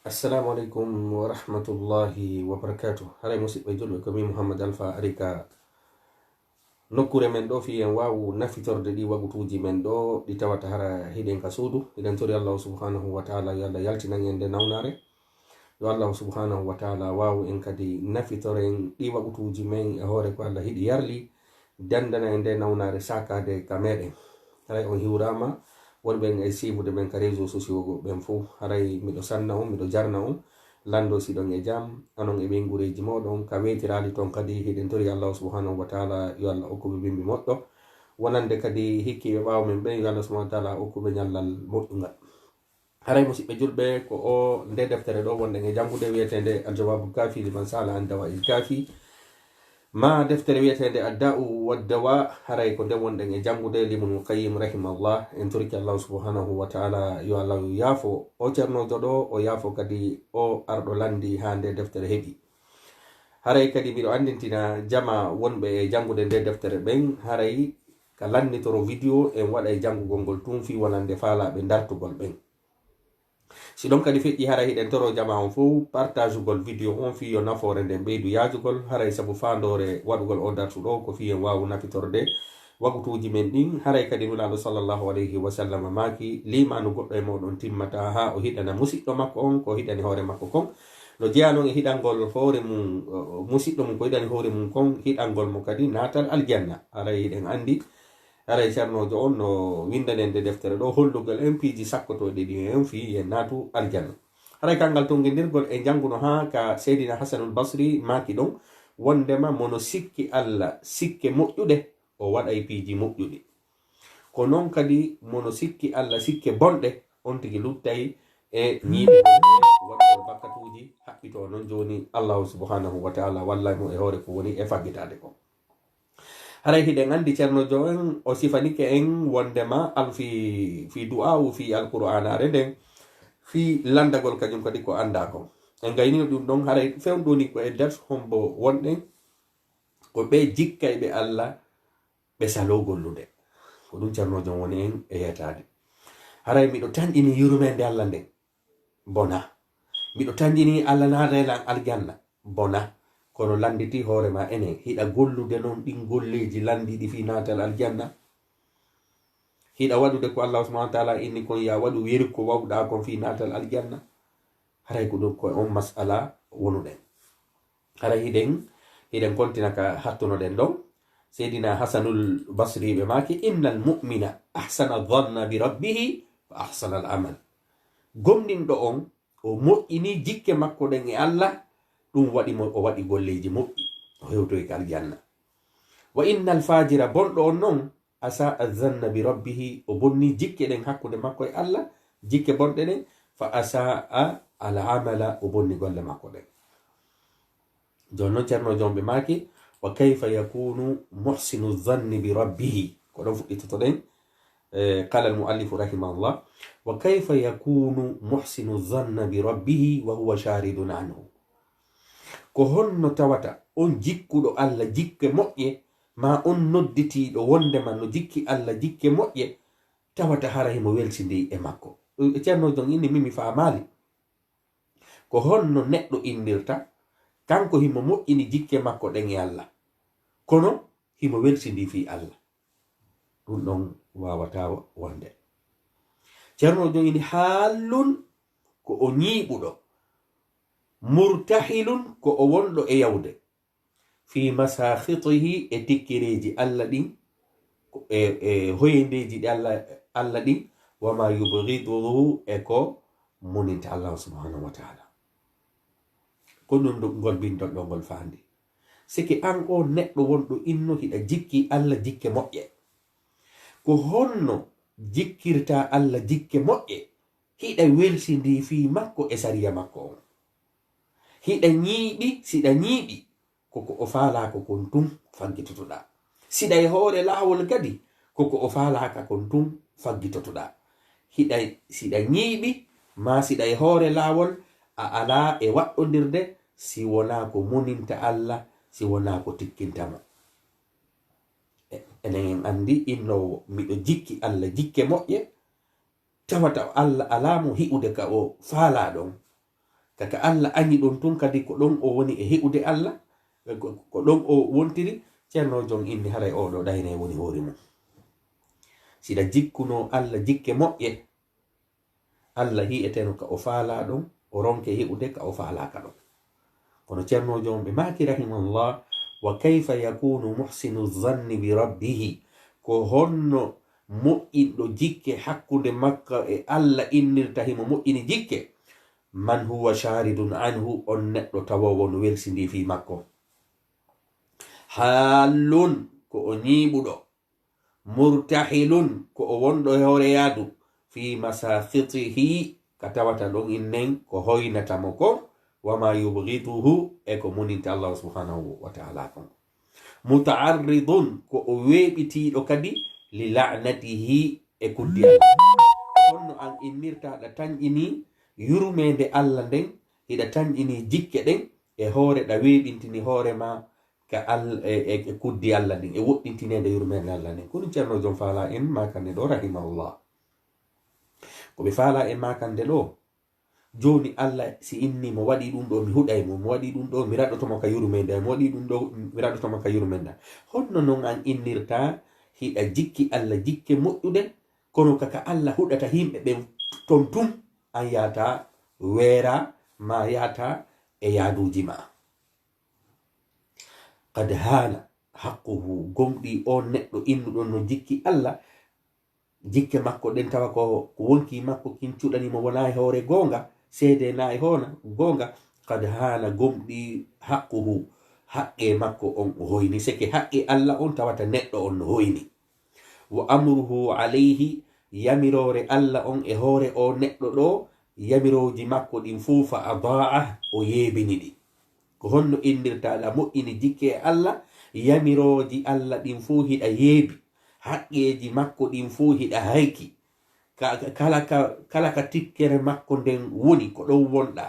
Assalamu alaikum wa rahmatullahi wa barakatuh. Haray musidɓe julɓe komi Muhammad Alpha arika nokkure men ɗo fi en wawu nafitorde ɗi wagutuji men ɗo ɗi tawata hara hiɗen ka suudu eɗen tori allahu subhanahu wa taala yo allah yaltinan en nde nawnare yo allahu subhanahu wa taala wawu en kadi nafitoren ɗi wagutuji men e hoore ko allah hiɗi yarli dandana en nde nawnare sakade ka meɗen. Haray on hiwrama wonɓen e sibude ɓen ka réseau sociaux ɓen fo haray miɗo sanna on miɗo jarna on lando siɗon e jam anon e ɓengureji moɗon ka wetirali ton kadi hiɗen tori allahu subhanahu wa taala yo allah okkuɓe bimbi moɗɗo wonande kadi hikkiɓe ɓawo men ɓen yo allah subhanahu wa taala okkuɓe ñallal moƴƴugal. haray musidɓe julɓe ko o nde deftere ɗo wonɗen e jangude wiyetede aljawabu kafi liman sala an dawa il kafi ma deftere wiyetede adda'u waddawa haray ko nde wonɗen e jangude limul qayyim rahimallah en torki allahu subhanahu wa taala yo allah yaafo o ceernojo ɗo o yaafo kadi o arɗo landi ha nde deftere heɓi. haray kadi mbiɗo andintina jama wonɓe e jangude nde deftere ɓen haray ka lannitoro vidéo en waɗa e jangugol ngol tun fi wonande faalaɓe dartugol ɓen. si ɗon kadi feƴƴi haray hiɗen toro jama on fo partage ugol vidéo on fi yo nafoore nden ɓeydu yajugol haray saabu fandore waɗugol o dartuɗo ko fi en wawu nafitorde wagutuji men ɗin. haray kadi nulaɗo sallllahu alayhi wa sallam maki limanu goɗɗo e moɗon timmata ha o hiɗana musiɗɗo makko on ko hiɗani hoore makko kon no jeyanon e hiɗangol hoore mum musiɗɗo mum ko hiɗani hoore mum kon hiɗangol mo kadi natal aljanna. haray hiɗen andi haray ceernojo on no windanende deftere ɗo hollugal en piiji sakkotoɗe ɗi en fi en naatu aljanna. haray kangal tongidirgol e janguno ha ka seydina hasanul basri maki ɗon wondema mono sikki allah sikke moƴƴuɗe o waɗay piiji moƴƴuɗi ko noon kadi mono sikki allah sikke bonɗe on tigi luttay e ñiiɓe waɗgol bakkatuji haɓɓito noon joni allahu subhanahu wa taala wallay mo e hoore ko woni e faggitade ko. haray hiɗen andi ceernojo en o sifanike en wondema fi du'a'u fi alqur'anare nden fi landagol kañum kadi ko anda ko en gaynino ɗum ɗon haray fewɗoni ko e nder hombo wonɗen ko ɓe jikkayɓe allah ɓe salo gollude ko ɗum ceernojo woni en e yetade. haray miɗo tanƴini yurmede allah nden bona miɗo tanƴini allah narelan aljanna bona kono landiti hoorema enen hiɗa gollude noon ɗin golleji landiɗi fi natal aljanna hiɗa waɗude ko allah subhanahu wa taala inni kon ya waɗu weri ko wawɗa kon fi natal aljanna. haray ko ɗum koye on masala wonuɗen. haray hiɗen kontina ka hattunoɗen ɗon seydina hasanul basri ɓe maki innal mu'mina ahsana dhanna bi rabbihi wa ahsana al amal. gomɗinɗo on o moƴƴini jikke makko ɗen e allah ɗum waɗi mo o waɗi golleji moƴƴi o hewtoy ka aljanna. wa innal fajira bonɗo on noon asa azanna bi rabbihi o bonni jikke ɗen hakkude makko e allah jikke bonɗe ɗen fa asa al amala o bonni golle makko ɗen. joni noon ceerno jomɓe maki wa kayfa yakunu muhsinu zanni bi rabbihi ko ɗon fuɗɗitoto ɗen qala al muallifu rahimahullah wa kayfa yakunu muhsinu zanna bi rabbihi wa huwa sharidun anhu. ko honno tawata on jikkuɗo allah jikke moƴƴe ma on nodditiɗo wondema no jikki allah jikke moƴƴe tawata hara himo welsidi e makko. ceernojon inni mimi famali ko honno neɗɗo indirta kanko himo moƴƴini jikke makko ɗen e allah kono himo welsidi fi allah ɗum ɗon wawata wonde. ceernojon ini hallun ko o ñiiɓuɗo murtahilun ko o wonɗo e yawde fi masakhitihi e tikkireji allah ɗin e hoyendeji ɗi allah ɗin wama yubghiduhu e ko muninta allah subhanahu wa taala. ko ɗum ngol bindol ɗo ngol fandi siki an o neɗɗo wonɗo inno hiɗa jikki allah jikke moƴƴe ko honno jikkirta allah jikke moƴƴe hiɗa welsidi fi makko e sariya makko on hiɗa ñiiɓi siɗa ñiiɓi koko o faalaka kon tum faggitotoɗa siɗa e hoore laawol kadi koko o faalaka kon tum faggitotoɗa siɗa ñiiɓi ma siɗa e hoore laawol a ala e waɗɗodirde si wona ko muninta allah si wona ko tikkintamo. enen en andi innowo miɗo jikki allah jikke moƴƴe tawata Allah alamo hi'ude ka o faala ɗon kaka Allah anyi ɗon tun kadi ko ɗon o woni e heɓude Allah ko ɗon o wontiri. ceerno jon inni haray oɗo ɗayne woni hoore mum. siɗa jikkuno Allah jikke moƴƴe, Allah hi'eteno ka o faala ɗon, o ronke heɓude ka o faalaka ɗon. kono ceerno jon ɓe maki rahimahullah, wa kayfa yakunu muhsinu zanni bi rabbihi, ko honno moƴƴinɗo jikke hakkude makka e Allah innirta himo moƴƴini jikke. man huwa sharidun anhu, on neɗɗo tawowo no welsidi fi makko. hallun, ko o ñiɓuɗo. murtahilun, ko o wonɗo e hoore yaadu. fi masafitihi, ka tawata ɗon innen ko hoynatamo ko. wama yubghituhu, e ko muninta Allah subhanahu wa ta'ala kon. muta'arridun, ko o weɓitiɗo kadi li la'natihi, e kuddi Allah. honno an innirta ɗa tañƴini yurmede Allah nden, hiɗa tañƴini jikke ɗen e hoore ɗa weɓintini hoorema ka e kuddi Allah nden, e woɗɗintinede yurmede Allah nden. kono ceerno jon faala en makande ɗo rahimahullah, ko ɓe faala en makande ɗo, joni Allah si inni mo waɗi ɗum ɗo mi huɗay mo waɗi ɗum ɗo mi raɗotomo ka yurmede, mo waɗi ɗum ɗo mi raɗotomo ka yurmede. honno noon an innirta hiɗa jikki Allah jikke moƴƴuɗe, kono kaka Allah huɗata himɓe ɓe ton tum, an yata weera ma, yata e yaaduji ma. qad haana haqquhu, gomɗi o neɗɗo innuɗon no jikki Allah, jikke makko ɗen tawa ko wonki makko kin cuɗanimo wona e hoore gonga, seede na e hona gonga. qad haana, gomɗi haqquhu, haqqe makko on o hoyni, seke haqqe Allah on tawata neɗɗo on no hoyni. wa amruhu alayhi, yamirore Allah on e hoore o neɗɗo ɗo, yamiroji makko ɗin fuufa adaa, o yeebini ɗi. ko honno indirtaɗa moƴƴini jikke e Allah, yamiroji Allah ɗin fuu hiɗa yeebi, haqqeji makko ɗin fuu hiɗa hayki, kala ka tikkere makko nden woni ko ɗon wonɗa,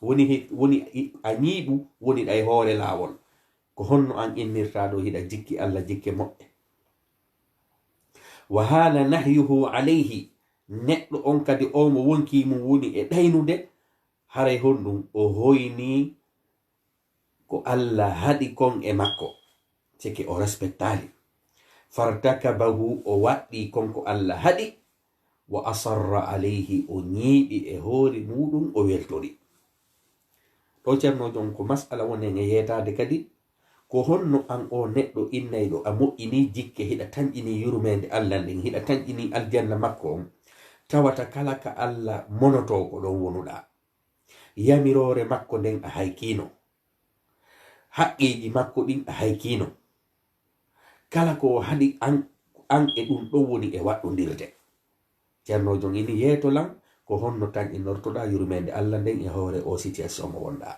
woni a ñiiɓu, woni ɗa e hoore laawol. ko honno an innirtaɗo hiɗa jikki Allah jikke moƴƴe. wa haana nahyuhu alayhi, neɗɗo on kadi o mo wonki mum woni e ɗaynude, haray honɗum o hoyni ko Allah haɗi kon e makko, seke o respectali. fartakabahu, o waɗɗi konko Allah haɗi. wa asarra alayhi, o ñiiɓi e hoore muɗum, o weltori. ɗo ceerno jon ko masala wonen e yeetade kadi, ko honno an o neɗɗo innayɗo a moƴƴini jikke, hiɗa tañƴini yurmede Allah nden, hiɗa tañƴini aljanna makko on, tawata kala ka Allah monoto ko ɗon wonuɗa, yamirore makko nden a haykino, haqqeji makko ɗin a haykino, kala ko haɗi an e ɗum ɗon woni e waɗɗodirde. ceerno jon ini yeetolan ko honno tan innortoɗa yurmede Allah nden e hoore o situation mo wonɗa.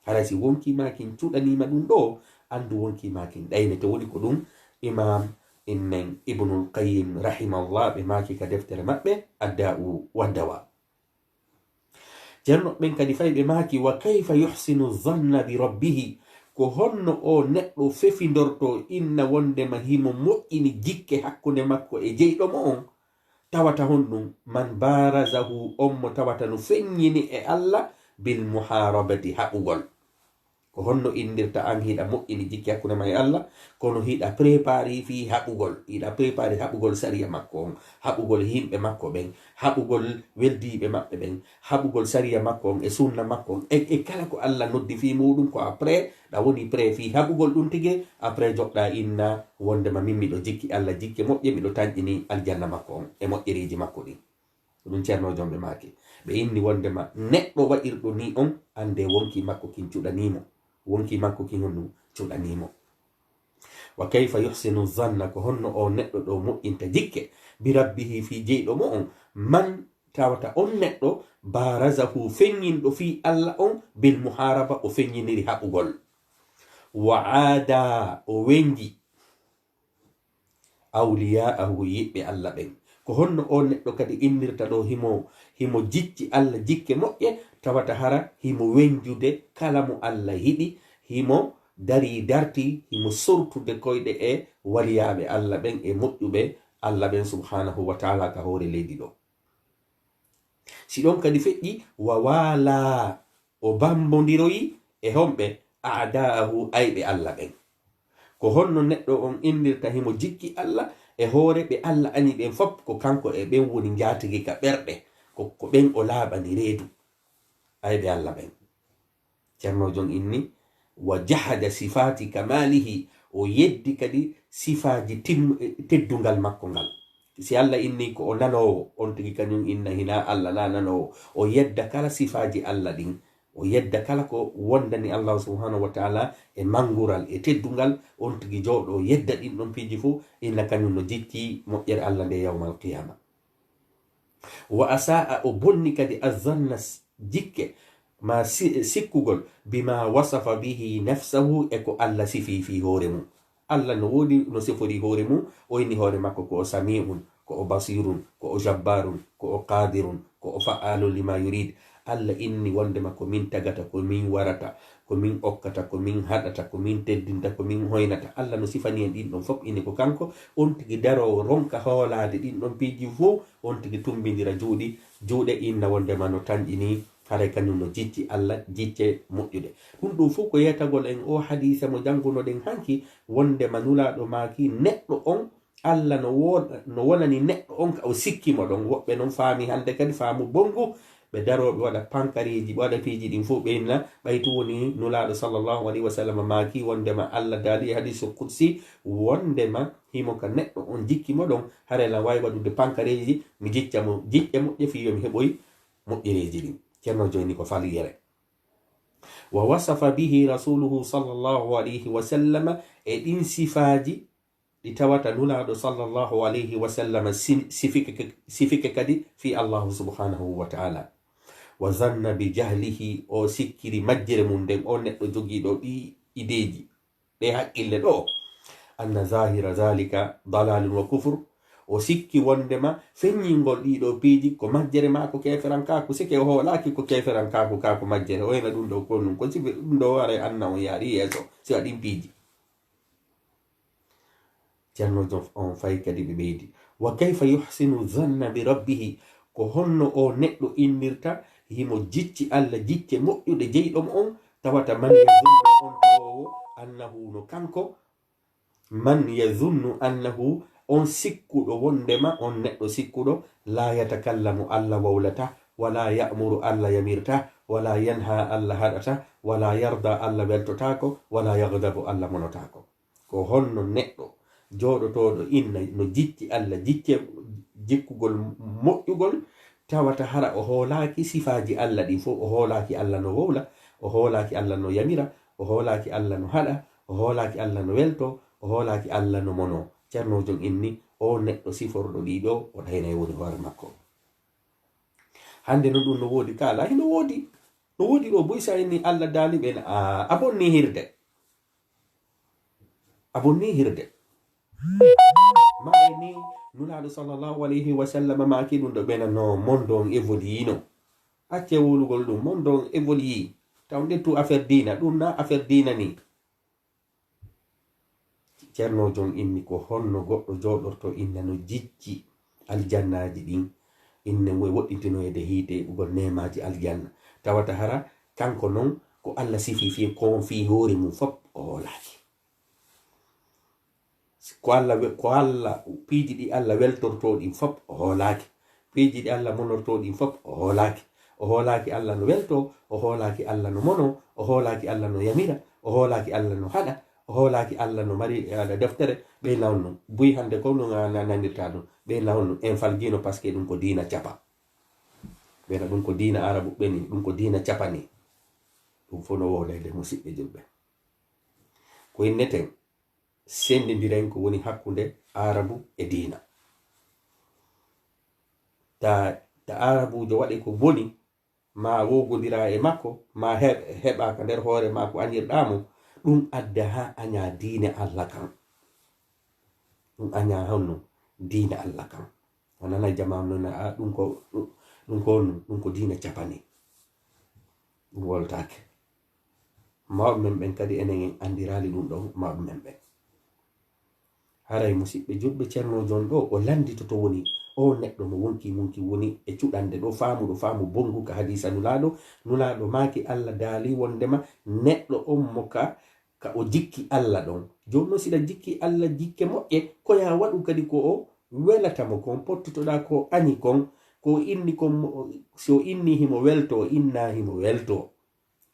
haray si wonkimakin cuɗanima ɗum ɗo, andu wonkimakin ɗayne, to woni ko ɗum imam innen ibnul qayyim rahimahullah ɓe maki ka deftere maɓɓe adda'u waddawa. ceerno ɓen kadi fay ɓe maki wa kayfa yuhsinu zanna bi rabbihi, ko honno o neɗɗo fefidorto inna wondema himo moƴƴini jikke hakkunde makko e jeyɗo mo on, tawata honɗum man barazahu, on mo tawata no feññini e Allah bil muharabati, haɓugol. ko honno indirta an hiɗa moƴƴini jikki hakkunde ma e Allah, kono hiɗa prépari fi haɓugol, hiɗa prépari haɓugol sariya makko on, haɓugol himɓe makko ɓen, haɓugol weldiɓe maɓɓe ɓen, haɓugol sariya makko on e sunna makko on, e kala ko Allah noddi fi muɗum, ko après ɗa woni pré fi haɓugol ɗum tige, après joɗɗa inna wondema min miɗo jikki Allah jikke moƴƴe, miɗo tañƴini aljanna makko on e moƴƴeriji makko ɗin. ɗum ceerno jomɓe maki ɓe inni wondema neɗɗo waɗirɗo ni on, ande wonki makko kin cuɗanimo, wonki makko kin honɗum cuɗanimo. wa kayfa yuhsinu zanna, ko honno o neɗɗo ɗo moƴƴinta jikke bi rabbihi fi jeyɗo mo on, man tawata on neɗɗo barazahu feññinɗo fi Allah on bil muharaba, o feññiniri haɓugol. wa aada, o wenji awliya'ahu, yiɓɓe Allah ɓen. ko honno o neɗɗo kadi innirta ɗo himo jicci Allah jikke moƴƴe, tawata hara himo wenjude kala mo Allah yiɗi, himo darti, himo sortude koyɗe e waliyaɓe Allah ɓen e moƴƴuɓe Allah ɓen subhanahu wa ta'ala ka hoore leydi ɗo. si ɗon kadi feƴƴi wa wala o bambodiroyi e homɓe a'da'ahu ayɓe Allah ɓen. ko honno neɗɗo on indirta himo jikki Allah e hoore ɓe Allah ani ɓen fop ko kanko e ɓen woni njatigi ka ɓerɗe ko ɓen o laaɓani reedu ayɓe Allah ɓen. ceernojon inni wa jahada sifati kamalihi o yeddi kadi sifaji teddungal makko ngal. si Allah inni ko o nanowo on tigi kañum inna hina Allah na nanowo o yedda kala sifaji Allah ɗin o yedda kala ko wondani Allah subhanahu wa ta'ala e mangural e teddungal on tigi jooɗo yedda ɗin ɗon piiji fuu inna kañum no jikki moƴƴere Allah nde yawmal qiyama. wa asa'a o bonni kadi azanna jikke ma sikkugol bima wasafa bihi nafsahu e ko Allah sifi fi hoore mum. Allah no wodi no sifori hoore mum o inni hoore makko ko o sami'un, ko o basirun, ko o jabbarun, ko o qadirun, ko o fa'alu lima yurid. Allah inni wondema ko min tagata, ko min warata, ko min okkata, ko min haɗata, ko min teddinta, ko min hoynata. Allah no sifani en ɗin ɗon fof inni ko kanko. On tigi daro ronka hoolade ɗin ɗon piiji fuu on tigi tumbidira juuɗe inna wondema no tanƴini haray kañum no jicci Allah jicce moƴƴude. ɗum ɗum fof ko yetagol en o hadisa mo jangunoɗen hanki wondema nulaɗo maaki neɗɗo on Allah no wonani neɗɗo on ka o sikkimo ɗon. woɓɓe noon faami hande kadi faamu bongu ɓe daroɓe waɗa pankariji ɓe waɗa piiji ɗin fof ɓeyna ɓaytu woni nulaɗo sallllahu alayhi wa sallam maaki wondema Allah daali e hadisu kutsi wondema himo ka neɗɗo on jikkimo ɗon harela wawi waɗude pankareji mi jiccamo jiƴƴe moƴƴe fi yomi heɓoy moƴƴereji ɗin. ceerno joni ko faliyere. wa wasafa bihi rasuluhu sallllahu alayhi wa sallam e ɗin sifaji ɗi tawata nulaɗo sallllahu alayhi wa sallam sifike kadi fi allahu subhanahu wa ta'ala. wa zanna bi jahlihi o sikkiri majjere mum nden o neɗɗo jogiiɗo ɗi ideji ɗe haqqille ɗo anna zahira zalika dalalun wa kufr. o sikki wondema feññingol ɗiɗo piiji ko majjere maako keferankaku sike o hoolaki ko keferankaku kako majjere o hena ɗum ɗo konnum ko sibe ɗum ɗo wara anna on yaari yeeso si waɗin piiji. ceerno jof on fayi kadi ɓe ɓeydi wa kayfa yuhsinu zanna bi rabbihi ko honno o neɗɗo innirta himo jicci Allah jicce moƴƴuɗe jeyɗom on tawata man yazunnu on tawowo annahu no kanko man yazunnu annahu on sikkuɗo wondema on neɗɗo sikkuɗo la yatakallamu Allah wawlata wala ya'muru Allah yamirta wala yanha Allah haɗata wala yarda Allah weltotako wala yagdabu Allah monotako. ko honno neɗɗo jooɗotoɗo inna no jicci Allah jicce jikkugol moƴƴugol tawata hara o hoolaki sifaji Allah ɗin fof o hoolaki Allah no wowla o hoolaki Allah no yamira o hoolaki Allah no haɗa o hoolaki Allah no welto o hoolaki Allah no mono. ceernojon inni o neɗɗo siforɗo ɗiɗo o ɗayna e woni hoore makko. hande no ɗum no woodi kala no woodi ɗo boy sa inni Allah daali ɓen a bonni hirde ma ni nulaɗo sallllahu alayhi wa sallam maki ɗum ɗo ɓena no mondo on évoluyino acce wolugol ɗum mondo on évoluyi taw ndettu affaire dina ɗum na affaire dina ni. ceernojon inni ko honno goɗɗo jooɗorto inna no jicci aljannaji ɗin inne moye woɗɗintinoyede hiite ɓugol nemaji aljanna tawata hara kanko noon ko Allah sifi fi ko fi hoore mum fop o hoolaki ko Allah piiji ɗi Allah weltorto ɗin fop o hoolaki piiji ɗi Allah monorto ɗin fop o hoolaki Allah no welto o hoolaki Allah no mono o hoolaki Allah no yamira o hoolaki Allah no haɗa o hoolaki Allah no mari deftere ɓe nawno buy hande ko no nanirta ɗum ɓe nawno en falgino par ce que ɗum ko dina capa ɓena ɗum ko dina arabu ɓeni ɗum ko dina capani ɗum fof no wodayde musidɓe julɓe ko inneten sendidiren ko woni hakkunde arabu e dina ta arabujo waɗi ko boni ma wogodira e makko ma heɓa ka nder hoore ma ko anirɗamo ɗum adda ha aña diine Allah kan ɗum aña honno diine Allah kan a nana jamanu na a ɗum ko diine capani ɗum woltake mawɓe men ɓen kadi enen andirali ɗum ɗon mawɓe men ɓen haray musidɓe julɓe ceernojon ɗo o landito to woni o neɗɗo mo wonki munki woni e cuɗande ɗo faamu bongu ka hadisa nulaɗo maaki Allah daali wondema neɗɗo on mo ka o jikki Allah ɗon. Jonno sida jikki Allah jikke moƴƴe ko ya waɗu kadi ko o welatamo kon pottutoɗa ko ani kon ko inni kon, so inni himo welto inna himo welto,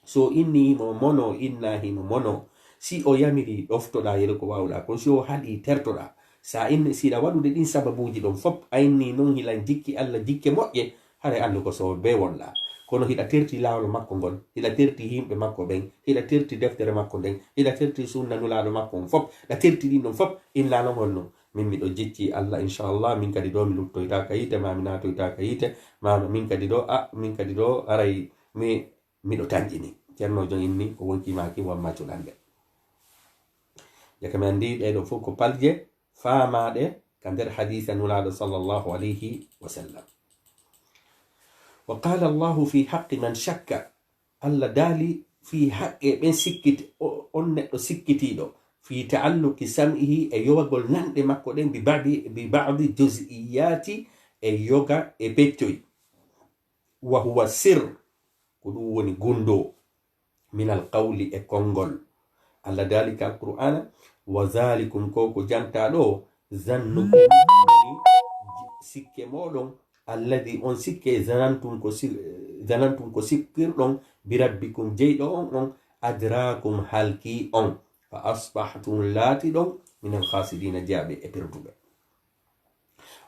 so inni himo mono inna himo mono. Si o yamiri ɗoftoɗa yere ko wawɗa kon, si o haɗi tertoɗa. Sa inni sida waɗude ɗin sababuji ɗon fop ayni non hilan jikki Allah jikke moƴƴe hare andu ko so be wonɗa. Kono hiɗa terti lawol makko ngol, hiɗa terti himɓe makko ɓen, hiɗa terti deftere makko nden, hiɗa terti sunna nulaɗo makko on fop, ɗa terti ɗin ɗon fop illa non holno min miɗo jecci Allah inchallah min kadi ɗo mi luttoytaka yite ma mi natoytaka yite mama min kadi ɗo aray miɗo tanƴini ceernojo inni ko wonkimaki wamma cuɗanɗe. Jaka mi andi ɗeɗo fof ko palje faamaɗe ka nder hadisa nulaɗo sallallahu alayhi wa sallam. Wa qala Allahu fi haqqi man shakka, Allah daali fi haqqe ɓen sikkiti on neɗɗo sikkitiɗo fi ta'alluqi sam'ihi e yowagol nanɗe makko ɗen bi ba'di juz'iyati e yoga e beccoy. Wa huwa sir, ko ɗum woni gundo min alqawli e konngol. Allah daali ka alqur'ana wa zalikum ko janta ɗo zannukum woni sikke moɗon alladhi on sikke zanantum ko sikkirɗon bi rabbikum jeyɗo on adrakum halki on fa asbahtum laati ɗon min alkhasirina jaaɓe e perduɓe.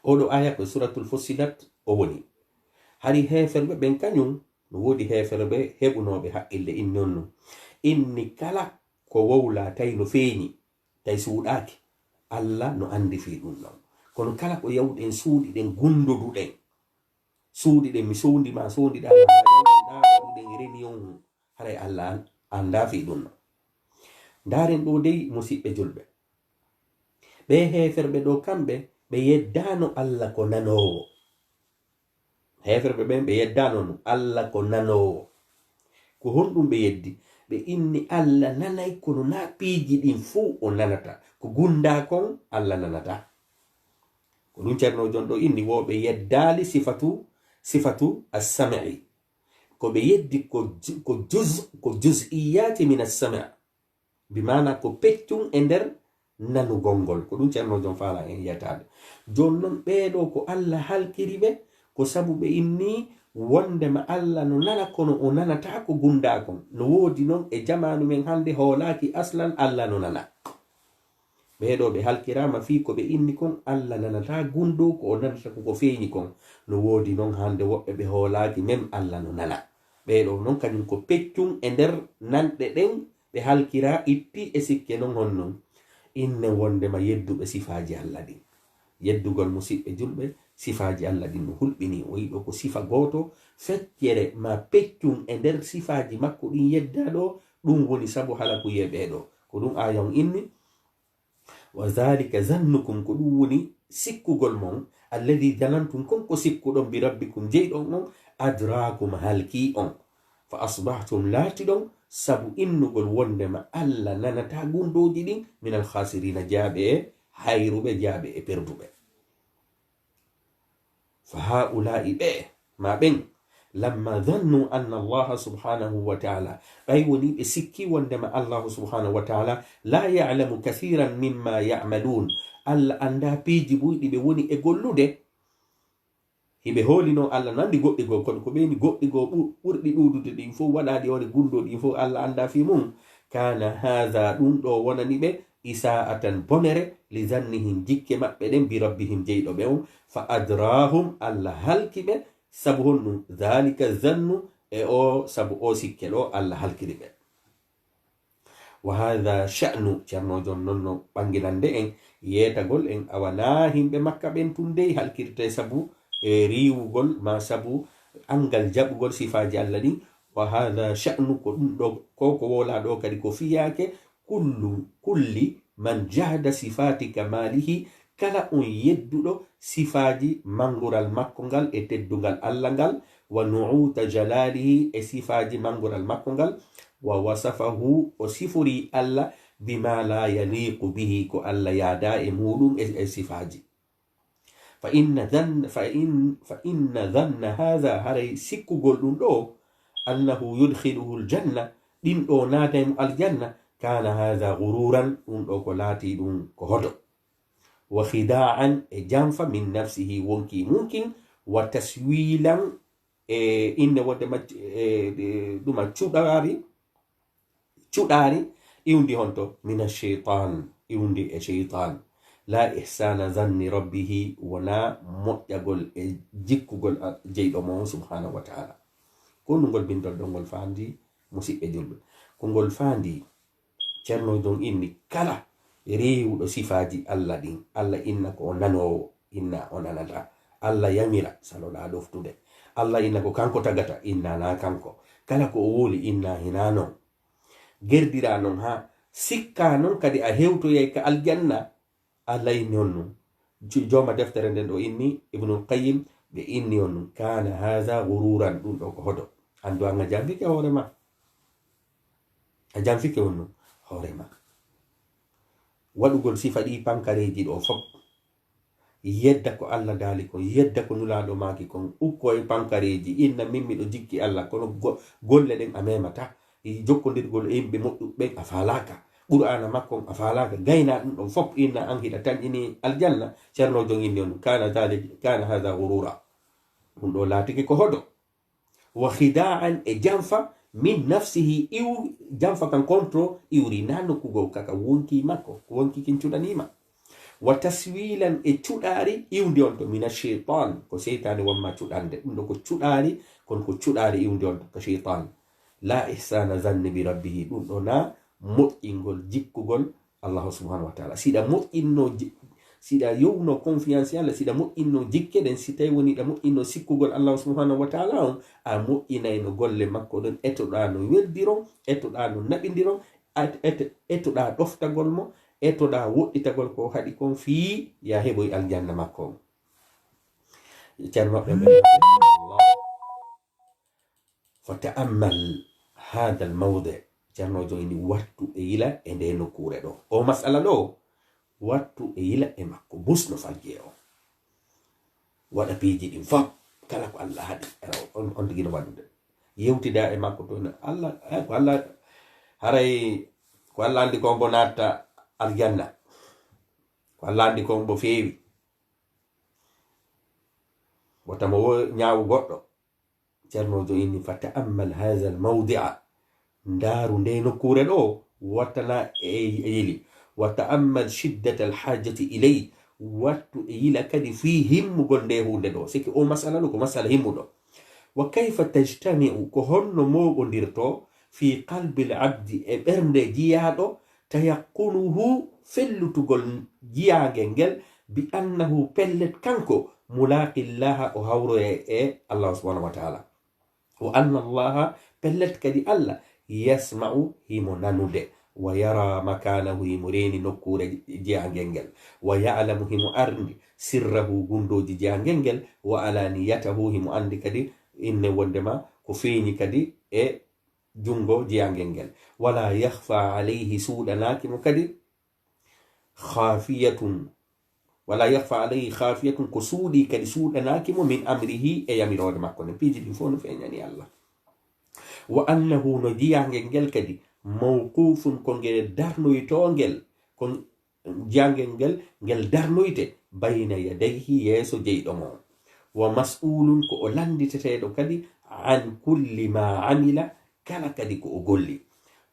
Oɗo aya ko suratul fussilat o woni hari heferɓe ɓen kañum no woodi heferɓe heɓunoɓe haqqille inni on non inni kala ko wowla tawi no feeñi tawi suuɗaki Allah no andi fi ɗum ɗon. Kono kala ko yawɗen suuɗi ɗen gundoduɗen suuɗi ɗen mi sondima sondiɗa ɗen réunion haray Allah anda fi ɗum ɗon. Ndaren ɗo dey musidɓe julɓe ɓe heferɓe ɗo kamɓe ɓe yeddano Allah ko nanowo. Heferɓe ɓen ɓe yeddano no Allah ko nanowo. Ko honɗum ɓe yeddi? Ɓe inni Allah nanay kono na piiji ɗin fuu o nanata, ko gunda kon Allah nanata. Ko ɗum ceerno jon ɗo inni woɓe yeddali sifatu as-sam'i, ko ɓe yeddi ko juz'iyati min as-sam', bi mana ko peccum e nder nanugol ngol. Ko ɗum ceerno jon faala en yetade. Jonnon ɓeɗo ko Allah halkiri ɓe ko sabu ɓe inni wondema Allah no nana kono o nanata ko gundakon. No woodi non e jamanu men hande hoolaki aslan Allah no nana. Ɓeɗo ɓe halkirama fi ko ɓe inni kon Allah nanata gundo ko o nanata ko feeñi kon. No woodi non hande woɓɓe ɓe hoolaki même Allah no nana. Ɓeɗo non kañum ko peccum e nder nanɗe ɗen ɓe halkira itti e sikke non hon non inne wondema yedduɓe sifaji Allah ɗin. Yeddugol musidɓe julɓe sifaji Allah ɗin no hulɓini o yiɗo ko sifa goto feccere ma peccum e nder sifaji makko ɗin yeddaɗo ɗum woni sabu hala ko yeɓeɗo. Ko ɗum ayon inni wa zalika zannukum, ko ɗum woni sikkugol mon alladhi zanantum kon ko sikkuɗon bi rabbikum jeyɗon on adrakum halki on fa asbahtum laatiɗon sabu innugol wondema Allah nanata gundoji ɗin min alkhasirina jaaɓe e hayruɓe jaaɓe e perduɓe. Fa haula'i ɓe ma ɓen lamma dhannu anna Allah subhanahu wa ta'ala ɓay woni ɓe sikki wondema Allah subhanahu wa ta'ala la ya'lamu kathiran mimma ya'malun. Allah anda piiji buyɗi ɓe woni e gollude. Hiɓe hoolino Allah nandi goɗɗi goo kono ko ɓeni goɗɗi goo ɓurɗi ɗuudude ɗin fof waɗaɗi wone gundo ɗin fof Allah anda fi mum. Kana hadha ɗum ɗo wonani ɓe isa'atan bonere li zannihim jikke maɓɓe ɗen bi rabbihim jeyɗo ɓe on fa adrahum Allah halki ɓe sabu honɗum dhalika zannu e o sabu o sikke ɗo Allah halkiri ɓe. Wa hadha sha'nu ceernojo nonno ɓangilande en yeetagol en awana himɓe makka ɓen tunde halkirte sabu e riwugol ma sabu angal jaɓugol sifaji Allah ɗin. Wa hadha sha'nu ko ɗum ɗo ko wola ɗo kadi ko fiyake kulli man jahda sifati kamalihi, kala on yedduɗo sifaji mangural makko ngal e teddungal Allah ngal, wa nu'uta jalalihi e sifaji mangural makko ngal, wa wasafahu o sifuri Allah bima la yaliqu bihi ko Allah yaada e muɗum e sifaji. فإن ظن هذا هري سكو قولون دو أنه يدخله الجنة دين دو نادم الجنة كان هذا غرورا دون دو كلاتي دون كهدو وخداعا جنفا من نفسه وانكي ممكن وتسويلا إن ودما دوما تشوداري يوندي هونتو من الشيطان يوندي الشيطان لا إحسان ظن ربه ولا مؤجل جيكوغل جيدو مو سبحانه وتعالى كون نقول بندل دونغول فاندي مسيب جلب كونغول فاندي تشرنو دون إني كلا ريو دو صفاجي الله دين الله إنكو نانو إنا أنانا الله يميرا سالو لا دوفتو دي الله إنكو كانكو تغتا إنا نا كانكو كلا كو أولي إنا هنانو جرديرا نون ها سكا نون كدي أهيوتو يكا الجنة الله ينونو جوما دفتر ندو إني ابن القيم بإني يونو كان هذا غرورا دون دوكو هدو عندو أنجا جامفيك هورما أجامفيك يونو هورما waɗugol sifa ɗi pankareji ɗo fop yedda ko Allah daali kon yedda ko nulaɗo maki kon ukko e pankareji inna min miɗo jikki Allah kono golle ɗen a memata jokkodirgol e yimɓe moƴƴuɓɓen a falaka qur'ana makkon a falaka gayna ɗum ɗon fop inna an hiɗa tan ini aljanna ceerno jon inni on kana hada gurura ɗum ɗo laatiki ko hoɗo wa khida'an e janfa min nafsihi iw janfa kan kontro iwri nano kugo kaka wonki makko wonki kin cuɗanima wa taswilan e cuɗari iwdi on to mina shaitan ko seytane wonma cuɗande ɗum ɗo ko cuɗari kono ko cuɗari iwdi on to ko shaitan la ihsana zanni bi rabbihi ɗum ɗo na moƴƴingol jikkugol allahu subhanahu wa taala siɗa moƴƴinno siɗa yowno confiance Allah siɗa moƴƴinno jikke ɗen si tawi woni ɗa moƴƴinno sikkugol Allah subhanahu wa taala on a moƴƴinayno golle makko ɗon etoɗa no weldiron etoɗa no naɓidiron etoɗa ɗoftagol mo etoɗa woɗɗitagol ko haɗi kon fii ya heɓoy aljanna makko on ceerno maɓɓe fa ta'ammal hada al mawdi ceernojo ini wattu e yila e nde nokkure ɗo o masala ɗo wattu e yila e makko busno fagge o waɗa piiji ɗin fop kala ko Allah haɗi on tigi no waɗude yewtida e makko to Allah ko Allah haray ko Allah andi kon bo natta aljanna ko Allah andi kon bo feewi wotamo wo ñaawu goɗɗo ceernojo inni fa ta'ammal hadha al mawdi'a ndaaru nde nokkure ɗo wattana e yili وتأمل شدة الحاجة إليه واتو إلى كدي فيه هم قلناه ندو سيكي أو مسألة لكو مسألة هم دو وكيف تجتمع كهن مو قندرتو في قلب العبد إبرن جيادو تيقنه فلو تقول جياغنجل بأنه بلت كانكو ملاقي الله أهورو الله سبحانه وتعالى وأن الله بلت كدي الله يسمع هم نانودي ويرى مكانه مرين نكور جيانجل ويعلم هم أرن سره غندو جيانجل وعلانيته هم عند كدي إن ودما كفيني كدي جنغو جيانجل ولا يخفى عليه سودناك مكدي خافية ولا يخفى عليه خافية كسودي كدي سودناك من أمره يميرون مكون بيجي دفون فيني الله وأنه نجيانجل كدي mawqufun ko ngel darnoytongel ko jangel ngel darnoyte bayna yadayhi yeso jeyɗo mo wa mas'ulun ko o landiteteɗo kadi an kulli ma amila kala kadi ko o golli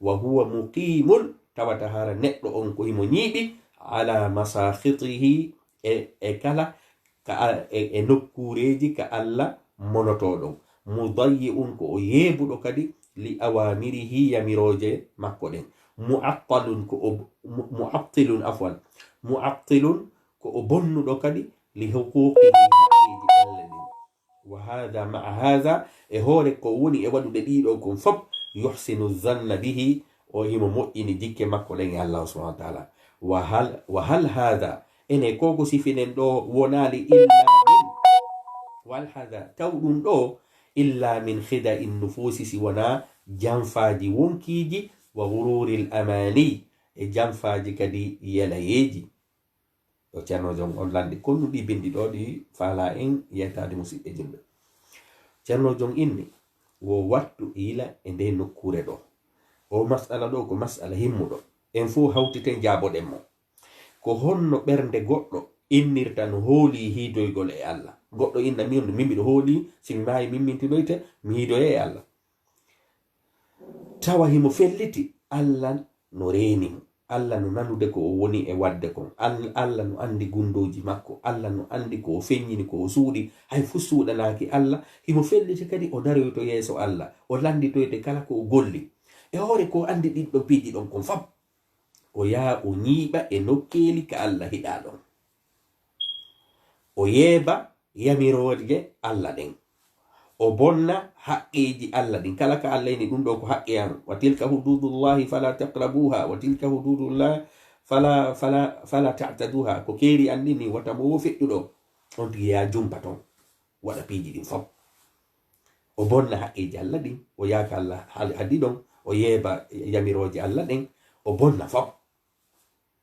wa huwa muqimun tawata hara neɗɗo on ko himo ñiiɓi ala masakhitihi e kala e nokkureji ka Allah monotoɗon mudayyi'un ko o yebuɗo kadi li awamirihi yamiroje makko ɗen mu'attalun ko o bonnuɗo kadi li huquqihi haqqiji Allah ɗin wa hada ma'a hada e hoore ko woni e waɗude ɗiɗo kon fop yuhsinu zanna bihi o himo moƴƴini jikke makko ɗen e Allah subhanahu wa ta'ala wa hal hada ene koko sifinen ɗo wonali illa min wal hada tawɗum ɗo إلا من خدع النفوس سونا جنفاجي ومكيجي وغرور الأماني جنفاجي كدي يلايجي o ceerno jom on landi konnuɗi bindi ɗo ɗi faala en yeytade musidɓe julɓe. Ceerno jom inni wo wattu ila e nde nokkure ɗo. O masala ɗo ko masala himmuɗo, en fuu hawtiten jaaboɗen mo ko honno ɓernde goɗɗo innirta no hooli hiidoygol e Allah. Goɗɗo inna min miɗo hooli, simi maayi mimmintinoyte mi hiidoye e Allah, tawa himo felliti Allah no reeni mo, Allah no nanude ko o woni e wadde kon, Allah no andi gundoji makko, Allah no andi ko o feññini, ko o suuɗi, hay fu suuɗanaaki Allah. Himo felliti kadi o daroyto yeeso Allah, o landitoyte kala ko o golli e hoore ko andi ɗiɗɗo piiji ɗon kon fab, o yaa o ñiiɓa e nokkeeli ka Allah hiɗa ɗon, o yeeba yamiroje Allah ɗen, o bonna haqqeji Allah ɗin. Kala ka Allah ini ɗum ɗo ko haqqe am, wa tilka hududullahi fala taqrabuha wa tilka hududullah fala ta'taduha, ko keeri andini wata mo feƴƴuɗo on tigi ya jumpa ton waɗa piiji ɗin fop, o bonna haqqeji Allah ɗin, o yaaka Allah haddi ɗon, o yeeba yamiroje Allah ɗen, o bonna fop.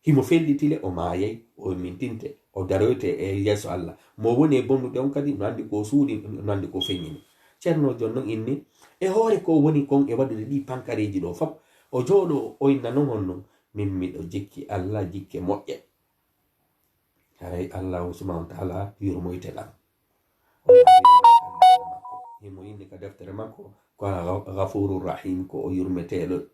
Himo fellitile o maayay, o mintinte, o daroyte e yeeso Allah. Mo woni e bonnude on kadi no andi ko suuɗi, no andi ko feññini. Ceerno jon non inni e hoore ko woni kon e waɗude ɗi pankareji ɗo fop, o jooɗo o inna non honnon min miɗo jikki Allah jikke moƴƴe. Hay Allah subhanahu wa ta'ala yurmoyte ɗam. Himo indi ka deftere makko ko Ghafurur Rahim, ko o yurmeteɗo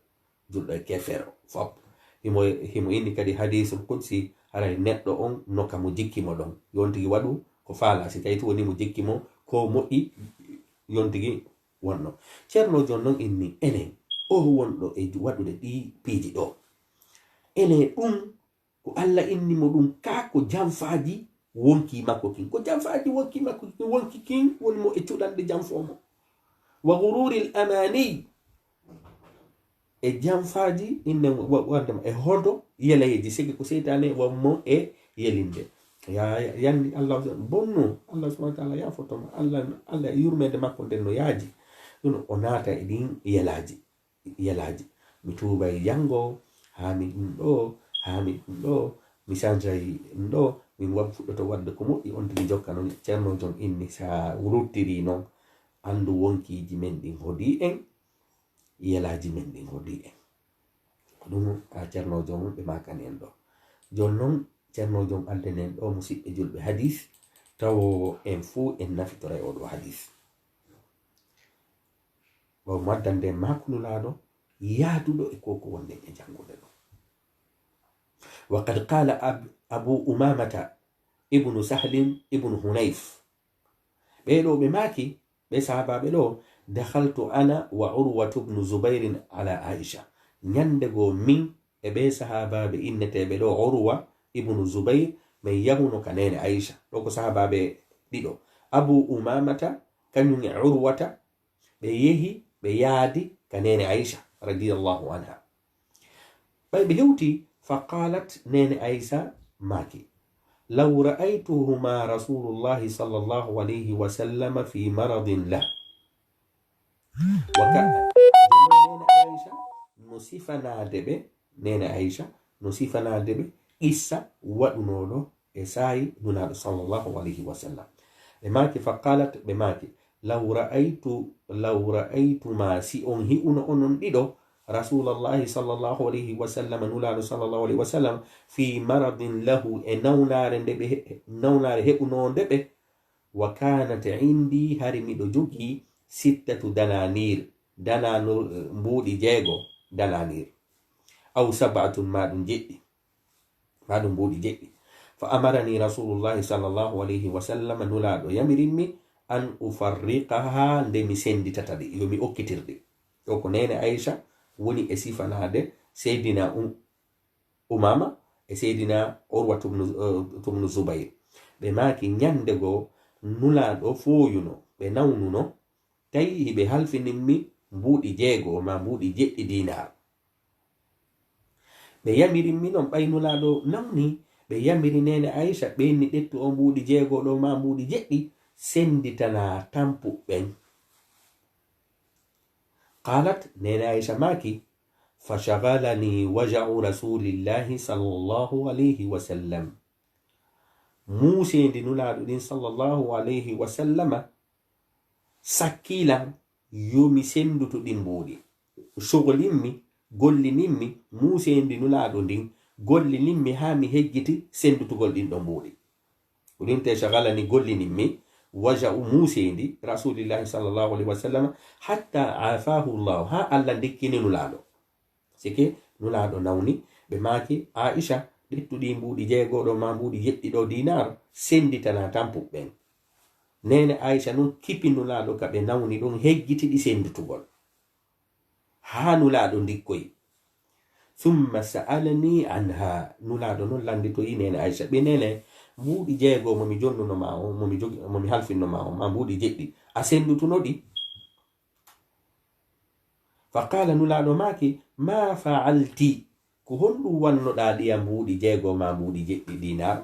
julɗo e kefero fop. Himo indi kadi hadisul qudsi, haray neɗɗo on nokka mo jikki mo ɗon yontigi waɗu ko faala, si tawi to woni mo jikki mo ko moƴƴi yontigi wonno. Ceerno jon non inni enen o wonɗo e waɗude ɗi piiji ɗo, enen ɗum ko Allah inni mo ɗum ka ko jamfaaji wonki makko kin, ko jamfaaji wonki makko kin, wonki kin woni mo e cuɗanɗe jamfomo, wa gururil amani e jamfaaji inne wandema e hodo yelayeji, sigi ko seytane wammo e yelinde. Yandi Allah bonno, Allah subhanahu wa ta'ala yafotoma, Allah yurmede makko nden no yaaji ɗum o naata e ɗin yelaji. Mi tuubay jango hami ɗum ɗo mi sanjay ɗum ɗo, min fuɗɗoto wadde ko moƴƴi on tigi jokka non. Ceerno jon inni sa ruttiri noon andu wonkiji men ɗin hodi en, yelaji men ɗin hodi en, ko ɗum a ceerno jon ɓe makani en ɗo. Jon noon ceerno jon aldenen ɗo musidɓe julɓe hadis, tawo en fuu en nafitora e oɗo hadis, o maddande makunulaɗo yaaduɗo e koko wonde e jangude ɗo. Wa qad qala Abu Umamata ibnu Sahlin ibnu Hunayf, ɓeɗo ɓe maki ɓe sahabaɓe ɗo, dakhaltu ana wa Urwatu bnu Zubairin ala Aisha, ñandego min e ɓe sahabaɓe inneteɓe ɗo Urwa ibnu Zubair, min yahuno ka nene Aisha. ɗo ko sahabaɓe ɗiɗo, Abu Umamata kañum e Urwata, ɓe yehi ɓe yaadi ka nene Aisha radiyallahu anha. ɓay ɓe hewti, faqalat nene Aisha maki, law ra'aytuhuma rasulullahi sallallahu alayhi wa sallam fi maradin lah nene Aisha no sifanade ɓe issa waɗunoɗo e saayi nunaɗo sallallahu alayhi wa sallam. ɓe maki faqalat, ɓe maki law ra'aytu ma si on hi'uno onon ɗiɗo rasulallahi sallallahu alayhi wa sallam, nulaɗo sallallahu alayhi wa sallam, fi maradin lahu e nawnare heɓunonde ɓe, wa kanat indi hari miɗo jogi sittatu dananir, mbuɗi 6 dananir, aw sabatun maɗum mbuɗi 7. fa amarani rasulullahi sallallahu alayhi wa sallam, nulaɗo yamirinmi an ufarriqaha nde mi senditata ɗi, yomi okkitirɗi. ɗo ko nene Aisha woni e sifanade seydina Umama e seydina Urwa tubnu Zubair. ɓe maki ñandego nulaɗo fooyuno ɓe nawnuno, tawi hiɓe halfininmi mbuɗi 6 ma mbuɗi 7 dinar. ɓe yamirinmi non, ɓay nulaɗo nawni, ɓe yamiri nene Aisha ɓenni ɗettu o mbuɗi 6 ɗo ma mbuɗi 7 senditana tampuɓɓen. qalat, nene Aisha maki, fashaghalani waja'u rasulillahi sallallahu alayhi wa sallam, muusendi nulaaɗo ɗin sallallahu alayhi wa sallama sakkilan yomi senduto ɗin mbuuɗi sogolinmi gollininmi muusendi nulaaɗo ndin gollininmi haa mi hejjiti sendutugol ɗin ɗo mbuuɗi ɗin te shagalani gollininmi waja muusendi rasulillahi sallallahu alayhi wa sallam hatta afahu llahu ha allah ndikkini nulaaɗo sike nulaaɗo nawni ɓe maaki aisha ɗettuɗi mbuuɗi jeegoɗo ma mbuuɗi yeɗɗiɗo dinar senditana tan puɓɓen nene aisha nun kipi nulaaɗo ka ɓe nawni ɗum hejjitiɗi sendutugol ha nulaaɗo ndikkoyi thumma sa'alani anha nulaaɗo non landitoyi nene aisha ɓe nene mbuuɗi jeego momi jonnuno ma o momi halfinno ma o ma mbuuɗi jeɗɗi a sendutuno ɗi fa qala nulaaɗo maaki ma fa'alti ko honɗum wannoɗa ɗiya mbuuɗi jeego ma mbuuɗi jeɗɗi dinar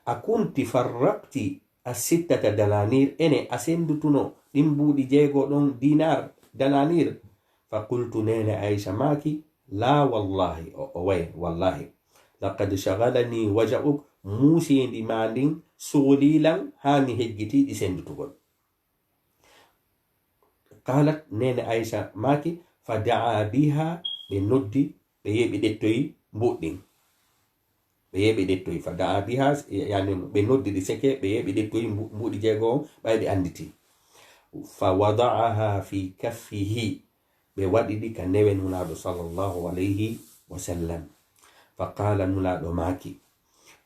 a kunti farraqti asittata dalanir ene a sendutuno ɗin mbuuɗi jeego ɗon dinar dalanir fa qultu nene aisha maaki la wallahi o way wallahi laqad shagalani waja'uk muusendi ma ndin soolilan ha mi hejjitiɗi sendutugol qalat nene aisha maaki fa da'a biha ɓe noddi ɓe yeɓi ɗettoyi mbuɗɗin ɓe yeɓi ɗettoyi fa da'a biha yani ɓe noddi ɗi seke ɓe yeɓi ɗettoyi mbuɗi jeego on ɓay ɓe anditi fa wada'aha fi kaffihi ɓe waɗi ɗi ka newe nulaaɗo sallallahu alayhi wa sallam fa qala nulaaɗo maaki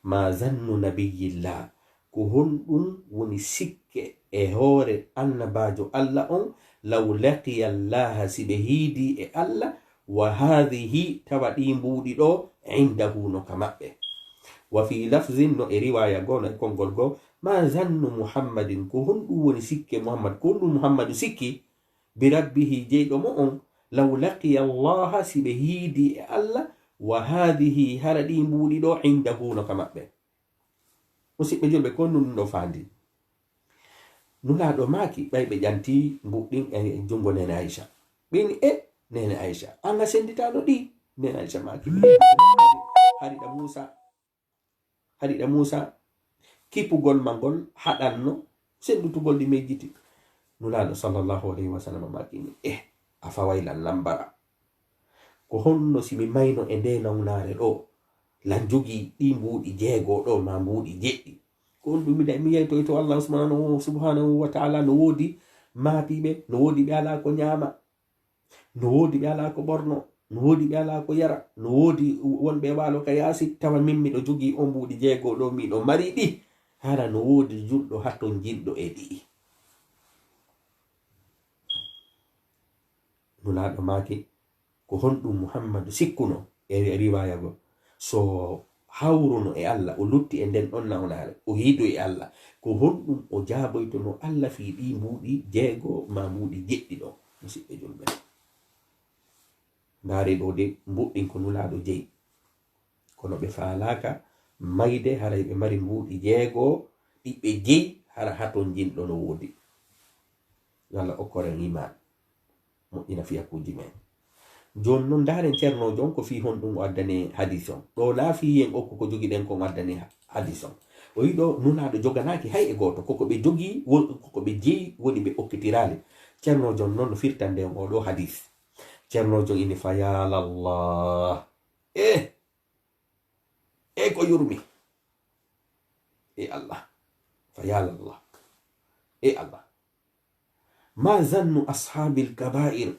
ma zannu nabiyillah ko honɗum woni sikke e hoore annabajo allah on law laqiya allaha si ɓe hiidi e allah wa hadhihi tawa ɗi mbuuɗi ɗo indahu no ka maɓɓe wa fi lafzin no e riwaya goo no e konngol goo ma zannu muhammadin ko honɗum woni sikke muhammad ko honɗum muhammadu sikki bi rabbihi jeyɗo mo on law laqiya allaha si ɓe hiidi e allah wa hadhihi hara ɗi mbuuɗi ɗo indahu no ka maɓɓe musidɓe julɓe ko ɗum ɗo faandi nulaaɗo maaki ɓay ɓe ƴanti mbuɗɗin e jungo nene aicha ɓeni nene aicha anga senditano ɗi nene aicha maaki haɗiɗa musa kipugol ma ngol haɗanno sendutugol ɗi mejjiti nulaaɗo sallallahu alayhi wa sallam maakini a fawaylan lambara ko honno si mi mayno e nde nawnaare ɗo lan jogi ɗi mbuuɗi jeego ɗo ma mbuuɗi jeɗɗi ko on ɗum mi yeytoy to allah subhanahu wa ta'ala no woodi maapiɓe no woodi ɓe ala ko ñaama no woodi ɓe ala ko ɓorno no woodi ɓe ala ko yara no woodi wonɓe waalo ka yaasi tawa min miɗo jogi o mbuuɗi jeego ɗo miɗo mari ɗi hara no woodi julɗo hatton jinɗo e ɗi nulaaɗo maaki ko honɗum muhammadu sikkuno e riwaya go so hawruno e allah o lutti e nden ɗon nawnaare o hiido e allah ko honɗum o jaaboytono allah fi ɗi mbuuɗi jeego ma mbuuɗi jeɗɗi ɗo musidɓe julɓe ndaare ɗo de mbuɗɗin ko nulaaɗo jeyi kono ɓe faalaka mayde haray ɓe mari mbuuɗi jeego ɗiɓɓe jeyi hara haton jinɗo no woodi yalla okkoren iman moƴƴina fiyakuji men joni noon ndaren ceernojo on ko fi honɗum o addane hadis on ɗo laafiyen okko ko jogi ɗen kon addane hadis on o yiɗo nulaaɗo joganaki hay e goto koko ɓe jogi koko ɓe jeeyi woni ɓe okkitirali ceernojo noon no firtan nde o ɗo hadis ceernojo ini fa yalallah ko yurmi allah fa yalallah allah ma zannu ashabil kaba'ir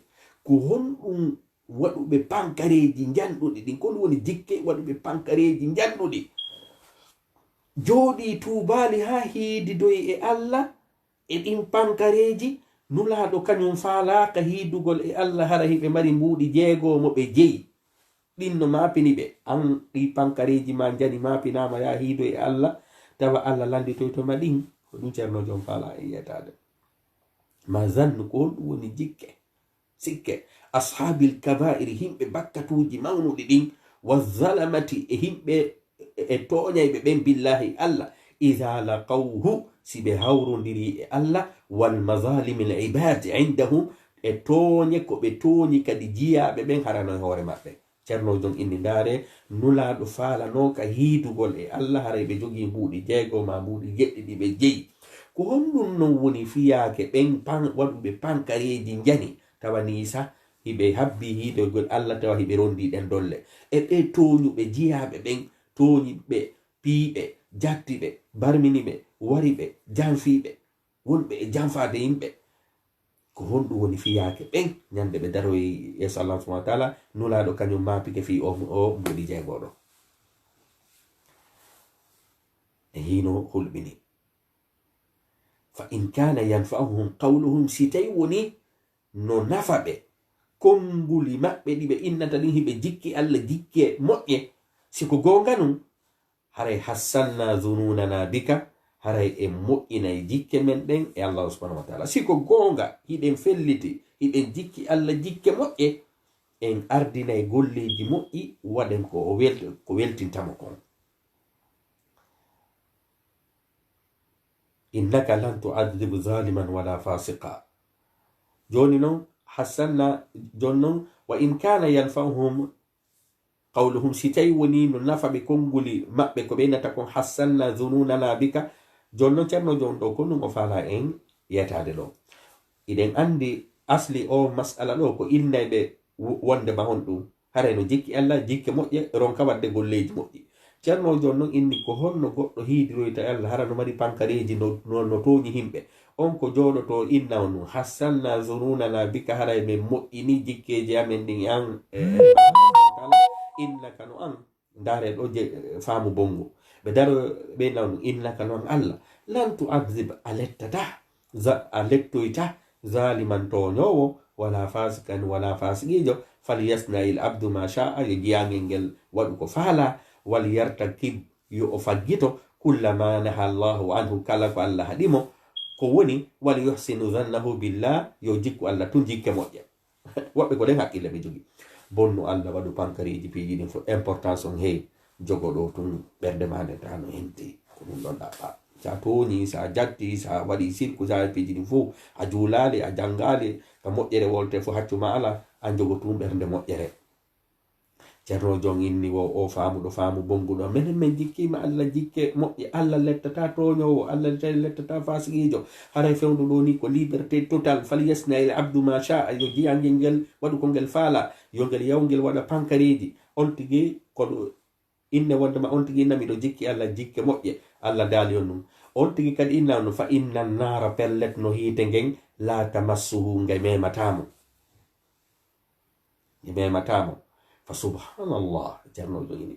ko honɗum waɗuɓe pankareji janɗuɗi ɗin ko ɗum woni jikke waɗuɓe pankareji janɗuɗi jooɗi tuubali ha hiididoy e allah e ɗin pankareji nulaaɗo kañum faalaka hiidugol e allah hara hiɓe mari mbuuɗi jeego mo ɓe jeyi ɗin no maapini ɓe an ɗi pankareji ma jani maapinama ya hiido e allah tawa allah landitoytoma ɗin ko ɗum ceernojo on faala e yetade ma zannu ko honɗum woni jikke sikke ashabil kaba'iri himɓe bakkatuji mawnuɗi ɗin wa zalamati e himɓe e toñayɓe ɓen billahi allah idha laqawhu si ɓe hawrodiri e allah wal mazalimi l ibad indahum e toñe ko ɓe toñi kadi jiyaɓe ɓen harano e hoore maɓɓe ceerno jon inni ndaare nulaaɗo faalano ka hiidugol e allah haray ɓe jogii mbuuɗi 6 ma mbuuɗi geɗɗi ɓe jeyi ko honɗum non woni fiyaake ɓen waɗuɓe pankareji njani tawa nisa hiɓe habbi hiidogol allah tawa hiɓe rondi ɗen dolle e ɓe tooñuɓe jiyaɓe ɓen tooñiɓe piiɓe jattiɓe barminiɓe wariɓe janfiɓe wonɓe e janfade yimɓe ko honɗum woni fiyaake ɓen ñande ɓe daroyi yeeso allah subhanahu wa taala nulaɗo kañum mapike fi o mbuɗi 6 ɗo e hino hulɓini fa in kana yanfa'uhum qawluhum si tawi woni no nafa ɓe konnguli maɓɓe ɗi ɓe innata ɗin hiɓe jikki allah jikke moƴƴe siko gonga num haray hassanna zununana bika haray e moƴƴinay jikke men ɗen e allah subhanahu wa taala siko gonga hiɗen felliti hiɗen jikki allah jikke moƴƴe en ardinay golleji moƴƴi waɗen ko weltintamo kon innaka lan tu'adhibu zaliman wala fasiqa joni noon hassanna jon noon wa in kana yanfa'uhum qawluhum si tawi woni no nafa ɓe konnguli maɓɓe ko ɓeynata kon hassanna zununana bika jon noon ceerno jon ɗo ko ɗum o faala en yetade ɗo iɗen andi asli o masala ɗo ko innayɓe wonde ma hon ɗum haray no jikki allah jikke moƴƴe ronka wadde golleji moƴƴi ceerno jon noon inni ko honno goɗɗo hiidiroyta allah hara no mari pankareji no tooñi himɓe on ko jooɗoto inna on hassanna zununana bika haray min moƴƴini jikkeji amen ɗin an innaka no an ndaare ɗo faamu bongo ɓe daro ɓe nawno innaka no an allah lan tu'adhib a lettata a lettoyta zaliman toñowo wala fasikan wala fasiqijo falyasna il abdu ma sha'a yo jiyangel ngel waɗu ko faala wal yartakib yo o faggito kullama naha allahu anhu kala ko allah haɗimo ko woni wal yuhsinu dhannahu billah yo jikku allah tun jikke moƴƴe woɓɓe ko ɗen haqqille ɓe jogi bonno allah waɗu pankareji piiji ɗin fo importance on heewi jogoɗo tun ɓerde ma nde tano henti ko ɗum ɗon ɗaɓɓa sa toñi sa jatti sa waɗi sirku sa piiji ɗin fof a juulali a janggali ka moƴƴere wolte fo haccuma ala a jogo tun ɓerde moƴƴere ceerno jon inni o faamuɗo faamu bonguɗo minen min jikkima allah jikke moƴƴe allah lettata toñowo allah lettata fasiqijo haray fewndo ɗo ni ko liberté total falyasna il abdu ma sha'a yo jiyangel ngel waɗu ko ngel faala yo ngel yawngel waɗa pankareji on tigui koɗo inne wondema on tigui namiɗo jikki allah jikke moƴƴe allah daali on ɗum on tigui kadi inna no fa inna nara pellet no hiite ngen la tamassuhu nge mematamo fa subhanallah ceerno jogini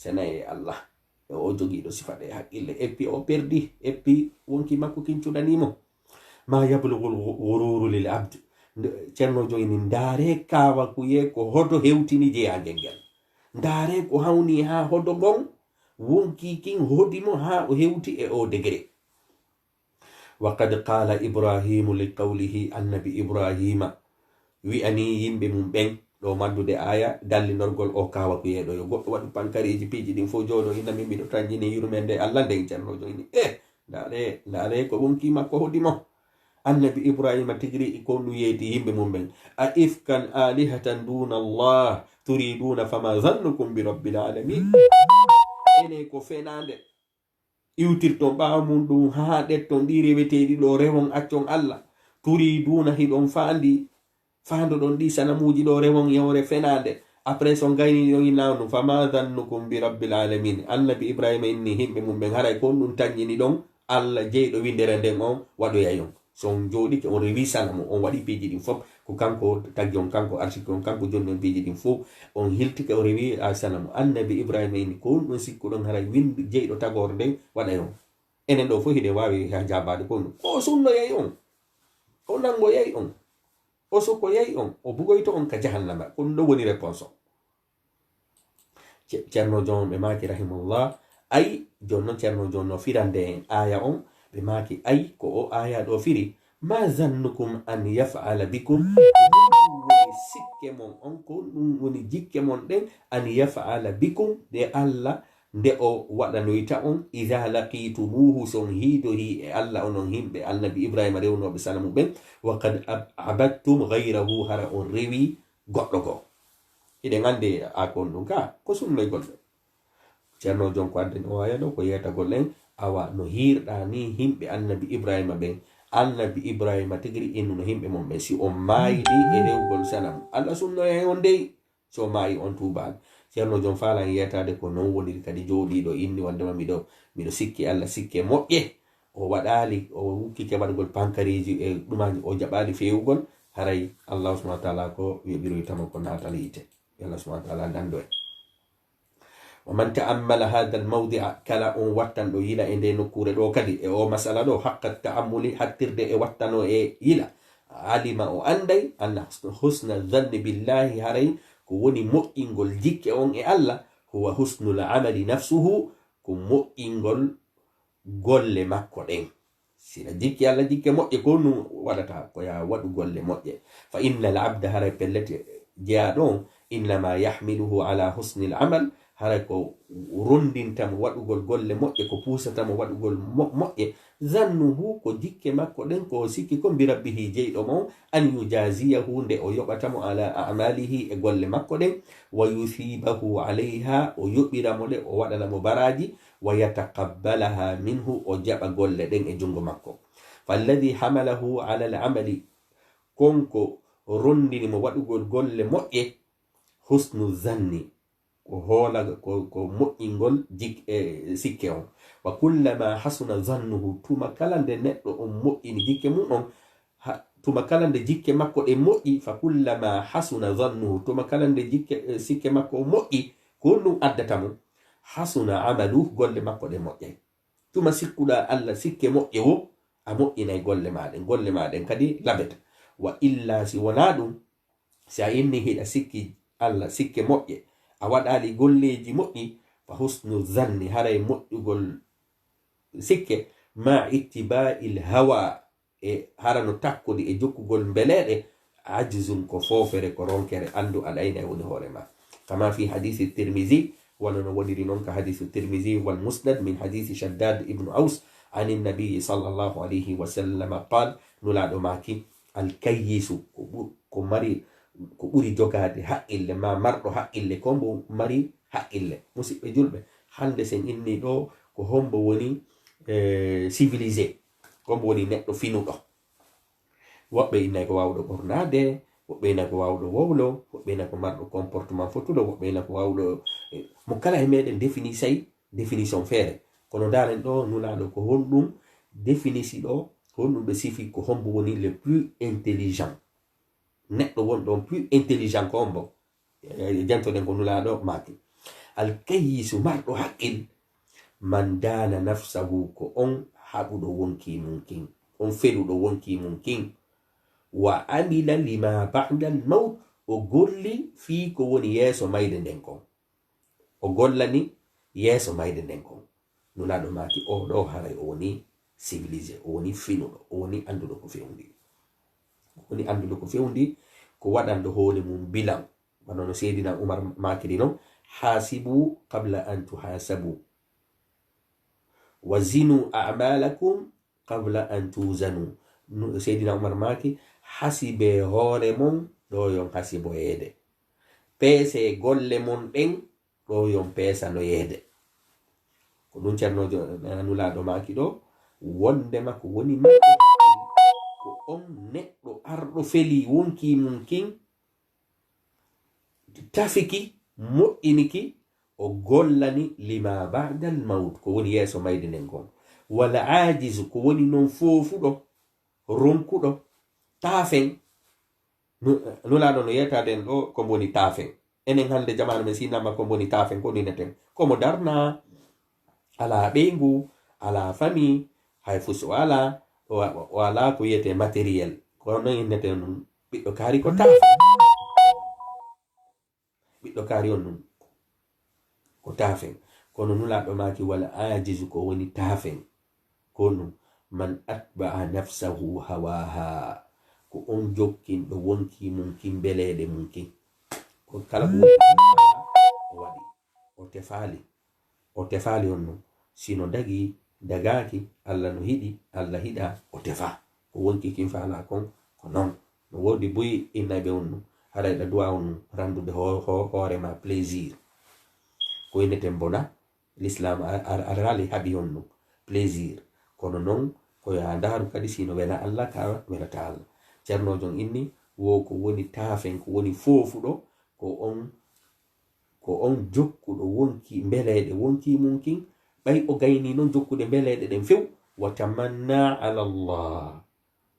senayi allah e o jogiiɗo sifa ɗe haqqille eppi o perdi eppi wonki makko kincuɗanimo ma yablugu lgururu lil abd ceerno jogini ndaare kawa kuye ko hoto hewtini jeyangel ngel ndaare ko hawni ha hodo ngon wonki kin hodimo ha o hewti e o degré wa qad qala ibrahimu li qawlihi annabi ibrahima wi'ani yimɓe mum ɓen ɗo maddude aya dallinorgol o kawa ko yeeɗo yo goɗɗo waɗu pankareji piiji ɗin fof jooɗo ina min mbiɗo tanjini yurumen nde allah nden ceernojo ini ndaare ko wonki makko hodimo annabi ibrahima tigri ko nu yeeti yimɓe mum ɓen a ifkan alihatan duna allah turiduna fama zannukum bi rabbil alamin ene ko fenande iwtirton ɓawa mum ɗum ha ɗetton ɗi reweteɗi ɗo rewon accon allah turiduna hiɗon faando ɗon ɗi sanamuji ɗo rewon yewre fenade après so gayni ɗon inawnu fama zannukum bi rabbil alamin annabi ibrahima inni himɓe mum ɓen haray kon ɗum tañƴini ɗon allah jeyɗo windere nden on waɗoya on so on jooɗike on rewi sanamu on waɗi piiji ɗin fof ko kanko taggi on kanko artiki on kanko joni on piiji ɗin fof on hiltike o rewi a sanamu annabi ibrahima inni ko ɗum sikkuɗon haray windi jeyɗo tagore nden waɗay on enen ɗo fof hiɗen wawi ha jabade ko ɗum o sunnoyay on o nangoyay on o soko yayi on o bugoyto on ka jahannama ko ɗum ɗo woni réponse o ceerno jon ɓe maki rahimahullah ay jonnon ceerno jon no firande en aya on ɓe maki ay ko o aya ɗo firi ma zannukum an yaf'ala bikum woni sikke mon on ko ɗum woni jikke mon ɗen an yaf'ala bikum de allah nde o waɗanoyta on ida laqitumuhu son hiidori e allah onon himɓe annabi ibrahima rewnoɓe salamu ɓen wa qad abadtum gayrahu hara on rewi goɗɗo goo ide ngande akon ɗum ka ko sunnoy golle ceerno jonko adden o wayano ko yeta gollen awa no hirɗa ni himɓe annabi ibrahima ɓen annabi ibrahima tigiri innu no himɓe mon ɓen si on maayiɗi e rewgol sanam allah sunnoye on dey so o maayi on tubal ceerno jon falan yetade ko non woniri kadi jooɗiɗo inni wondema miɗo sikki allah sikke moƴƴe o waɗali o wukkike waɗgol pankariji e ɗumaji o jaɓali fewugol haray allah subhanahu wa taala ko yoɓiroytama ko natal yite allah subhanahu wa taala dando en ومن تأمل هذا الموضع كلا واتن دو يلا إندي نكورة دو كدي أو مسألة دو حق التأمل حتى دي واتن يلا علم أندي أن حسن الظن بالله هري كوني مؤينغول جيك أون الله هو حسن العمل نفسه كمؤينغول غول مكودين سينا جيك يلا جيك مؤ يكونوا ودتا كويا ودو غول مؤ فإن العبد هري بلتي جادون إنما يحمله على حسن العمل haray ko rondintamo waɗugol golle moƴƴe ko pusatamo waɗugol moƴƴe zannuhu ko jikke makko ɗen ko sikki ko birabbihi jeyɗo mo an yujaziyahu nde o yoɓatamo ala amalihi e golle makko ɗen wa yuthibahu alayha o yoɓiramo ɗe o waɗanamo baraji wa yataqabbalaha minhu o jaɓa golle ɗen e jungo makko falladi hamalahu ala al-amali konko rondinimo waɗugol golle moƴƴe husnu zanni ko hoola ko moƴƴingol sikke on wa kullama hasuna zannuhu tuma kala nde neɗɗo on moƴƴini jikke mum on tuma kala nde jikke makko ɗe moƴƴi fa kullama hasuna zannuhu tuma kala nde sikke makko o moƴƴi ko ɗum addata mum hasuna amalu golle makko ɗe moƴƴay tuma sikkuɗa allah sikke moƴƴe wo a moƴƴinay golle maɗen kadi labeta wa illa si wona ɗum si a inni hiɗa sikki allah sikke moƴƴe a waɗali golleji moƴƴi fa husnu zanni haray moƴƴugol sikke ma ittiba'il hawa e harano takkudi e jokkugol beleɗe ajzun ko fofere ko ronkere andu aɗayna e woni hoore ma kama fi hadisi tirmizi wala no woniri noon ka hadisu tirmizi wal musnad min hadisi shaddad ibnu aus an nabiyi sallllahu alayhi wa sallam qal nulaɗo maki alkayisu ko mari ko ɓuri jogade haqqille ma marɗo haqqille ko mbo mari haqqille musidɓe julɓe hande sen inni ɗo ko hombo woni civilisé kombo woni neɗɗo finuɗo woɓɓe innay ko wawɗo ɓornade woɓɓe innay ko wawɗo wowlo woɓɓe innay ko marɗo comportement fotuɗo woɓɓe innay ko wawɗo mo kala e meɗen défini say définition feere kono daren ɗo nulaɗo ko honɗum définisi ɗo honɗum ɓe sifi ko hombo woni le plus intelligent neɗɗo wonɗon plus intelligent ko on bo jantoɗen ko nulaɗo maki alkayisu marɗo haqqil man dana nafsahu ko on haɓuɗo wonki mumkin on feɗuɗo wonki mumkin wa amila lima ba'da al-maut o golli fi ko woni yeeso mayde nden kon o gollani yeeso mayde nden kon nulaɗo maki o ɗo haray o woni civilisé o woni finuɗo o woni anduɗo ko fewndi woni anduɗo ko fewndi ko waɗanɗo hoore mum bilan bano no seydina umar makiri noon hasibu qabla an tuhasabu wa zinu a'malakum qabla an tuzanu seydina umar maki hasibe hoore mon ɗo yon hasibo yeede peese golle mon ɗen ɗo yon peesano yeede ko ɗum ceernojo nulaɗo maki ɗo wondema ko woni makko ko on neɗɗo arɗo feli wonki mum kin tafiki moƴƴiniki o gollani lima ba'da al-maut ko woni yeeso mayde nden kon wala ajizu ko woni noon fofuɗo ronkuɗo taafen nulaɗo no yetaden ɗo ko woni taafen enen hande jamanu men sinama ko woni taafen ko nineten komo darna ala ɓeygu ala fami hay fuso ala o ala ko yiyete matériel ko non inneten ɗum ɓiɗɗo kaari ko taafen ɓiɗɗo kaari on ɗum ko taafen kono nulaɗo maki wala ajizu ko woni taafen ko ɗum man atba'a nafsahu hawaha ko on jokkinɗo wonki mum kin beleɗe mum kin ko kala ko o waɗi o tefali on ɗum sino dagaki allah no hiɗi allah hiɗa o tefa ko wonki kin fala kon ko non no wodi boyi innaɓe on ɗum hara da duwa on randude hoore ma plaisir ko ineten bona l'islam arali habi on plaisir kono non ko ya daru kadi sino wela Allah ka wela ta Allah cerno jon inni wo ko woni tafen ko woni fofudo ko on jokkudo wonki mbeleede wonki munkin bay o gayni non jokkude mbeleede den few wa tamanna ala Allah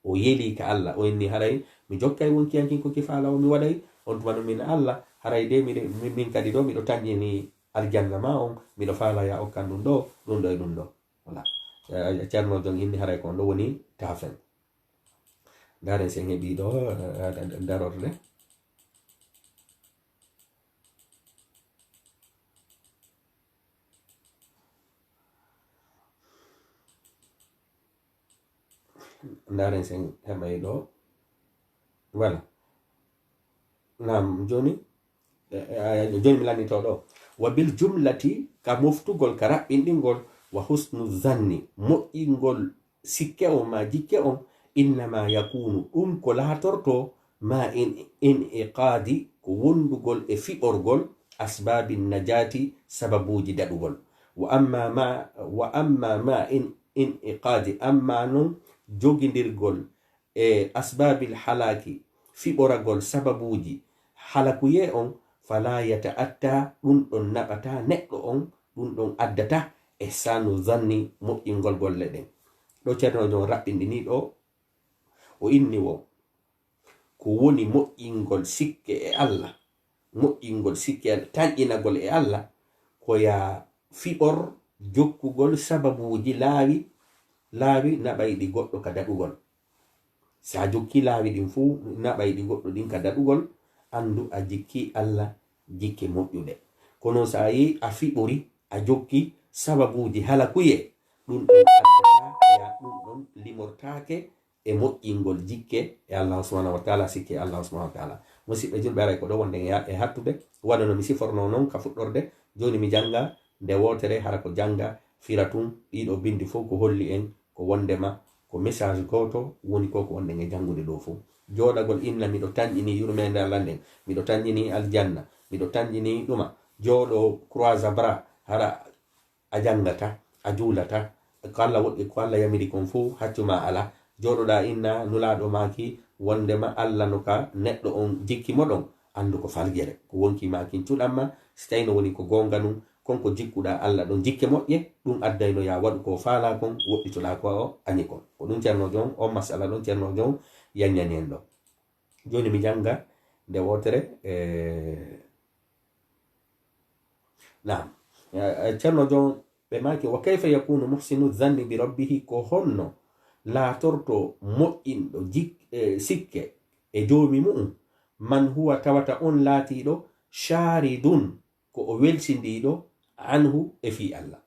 o yeli ka Allah o inni haray mi jokkay wonki yankin ko kifala o mi waday on tuma min Allah haray de min kadi do mi do tanjini aljanna ma on mi do fala ya o kan dum do wala cerno jon inni haray ko do woni tafen daren sen hebi do darorde ndaren sen heɓay ɗo voilà nam joni mi lannito ɗo wa bil jumlati ka moftugol ka raɓɓinɗingol wa husnu zanni moƴƴingol sikke on ma jikke on innama yakunu ɗum ko latorto ma in iqadi ko wondugol e fiɓorgol asbabi najati sababuji daɗugol wa amma ma in iqadi amma non jogidirgol e asbabil halaki fiɓoragol sababuji halakuye on fala yata'atta ɗum ɗon naɓata neɗɗo on ɗum ɗon addata e sanu zanni moƴƴingol golle ɗen ɗo ceernojo raɓɓinɗini ɗo o inni wo ko woni moƴƴingol sikke e Allah moƴƴingol sikke tanƴinagol e Allah ko ya fiɓor jokkugol sababuji laawi naɓayɗi goɗɗo ka daɗugol sa jokki laawi ɗin fuu naɓayɗi goɗɗo ɗin ka daɗugol andu a jikki Allah jikke moƴƴuɗe kono sa yi a fiɓori a jokki sababuji halakuye ɗum ɗon addata ya ɗum ɗon limortake e moƴƴingol jikke e Allah subhanahu wa ta'ala sikke Allah subhanahu wa ta'ala musidɓe julɓe aray ko ɗo wonde e hattude waɗa no mi siforno noon ka fuɗɗorde joni mi janga nde wotere hara ko janga firatum ɗiɗo bindi fof ko holli en ko wondema ko message goto woni ko wonde e jangude ɗo fof joɗagol inna miɗo tanƴini yurmede Allah nden miɗo tanƴini aljanna miɗo tanƴini ɗuma joɗo croise bras hara a jangata a juulata ko Allah woɗɗi ko Allah yamiri kon fof haccuma ala joɗoɗa inna nulaɗo maki wondema Allah no ka neɗɗo on jikki moɗon andu ko falgere ko wonki makin cuɗanma so tawi no woni ko gonga num konko jikkuɗa Allah ɗon jikke moƴƴe ɗum addayno ya waɗu ko faala kon woɗɗitoɗa ko o añi kon ko ɗum ceerno jon on masala ɗon ceerno jon yanñani en ɗo joni mi janga nde wotere nam ceerno jon ɓe maki wa kayfa yakunu muhsinu zanni bi rabbihi ko honno laatorto moƴƴinɗo sikke e joomi mu'um man huwa tawata on laatiɗo sharidun ko o welsindiɗo anhu e fi Allah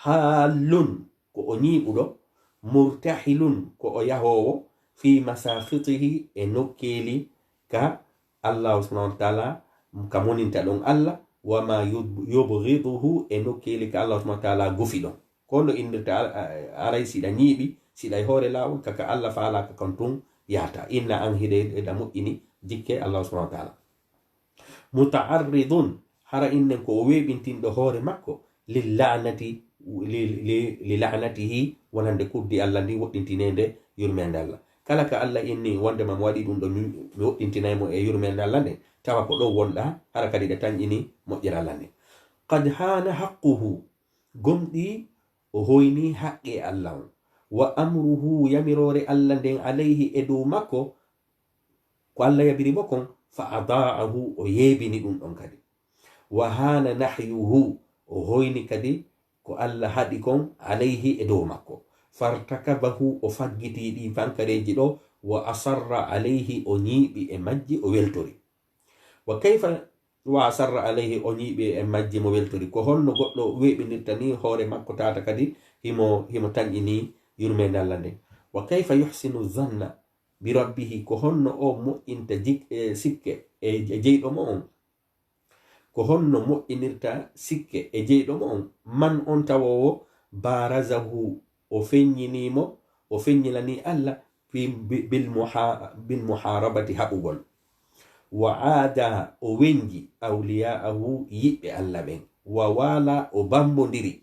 hallun ko o ñiɓuɗo murtahilun ko o yahowo fi masafitihi e nokkeli ka Allah subhanahu wa ta'ala ka moninta ɗon Allah wama yubghiduhu e nokkeli ka Allah subhanahu wa ta'ala gufi ɗon kono indirta aray siɗa ñiiɓi siɗa e hoore lawol kaka Allah faalaka kon tun yata inna an hiɗe da moƴƴini jikke Allah subhanahu wa ta'ala muta'arridun hara innen ko o weɓintinɗo hoore makko lilanatihi wonande kuddi Allah ndi woɗɗintinede yurmede Allah kala ka Allah inni wondema mo waɗi ɗum ɗo mi woɗɗintinaymo e yurmede Allah nde tawa ko ɗo wonɗa hara kadi ɗe tanƴini moƴƴere Allah nde qad hana haqquhu gomɗi o hoyni haqqe Allah on wa amruhu yamirore Allah nden alayhi e dow makko ko Allah yabiri mo kon fa adaahu o yeɓini ɗum ɗon kadi wa hana nahyuhu o hoyni kadi ko Allah haɗi kon alayhi e dow makko fartakabahu o faggiti ɗi fankareji ɗo wa asarra alayhi o ñiiɓi e majji o weltori wa kayfa wa asarra alayhi o ñiiɓi e majji mo weltori ko honno goɗɗo weɓinirta ni hoore makko tata kadi himo tanƴini yurmede Allah nde wa kayfa yuhsinu zanna bi rabbihi ko honno o moƴƴinta sikke e jeyɗo mo on ko honno moƴƴinirta sikke e jeyɗo mo on man on tawowo barazahu o feññinimo o feññinani Allah bil muharabati haɓugol وعاد وينجي أولياءه يبي الله بين ووالا وبامبندري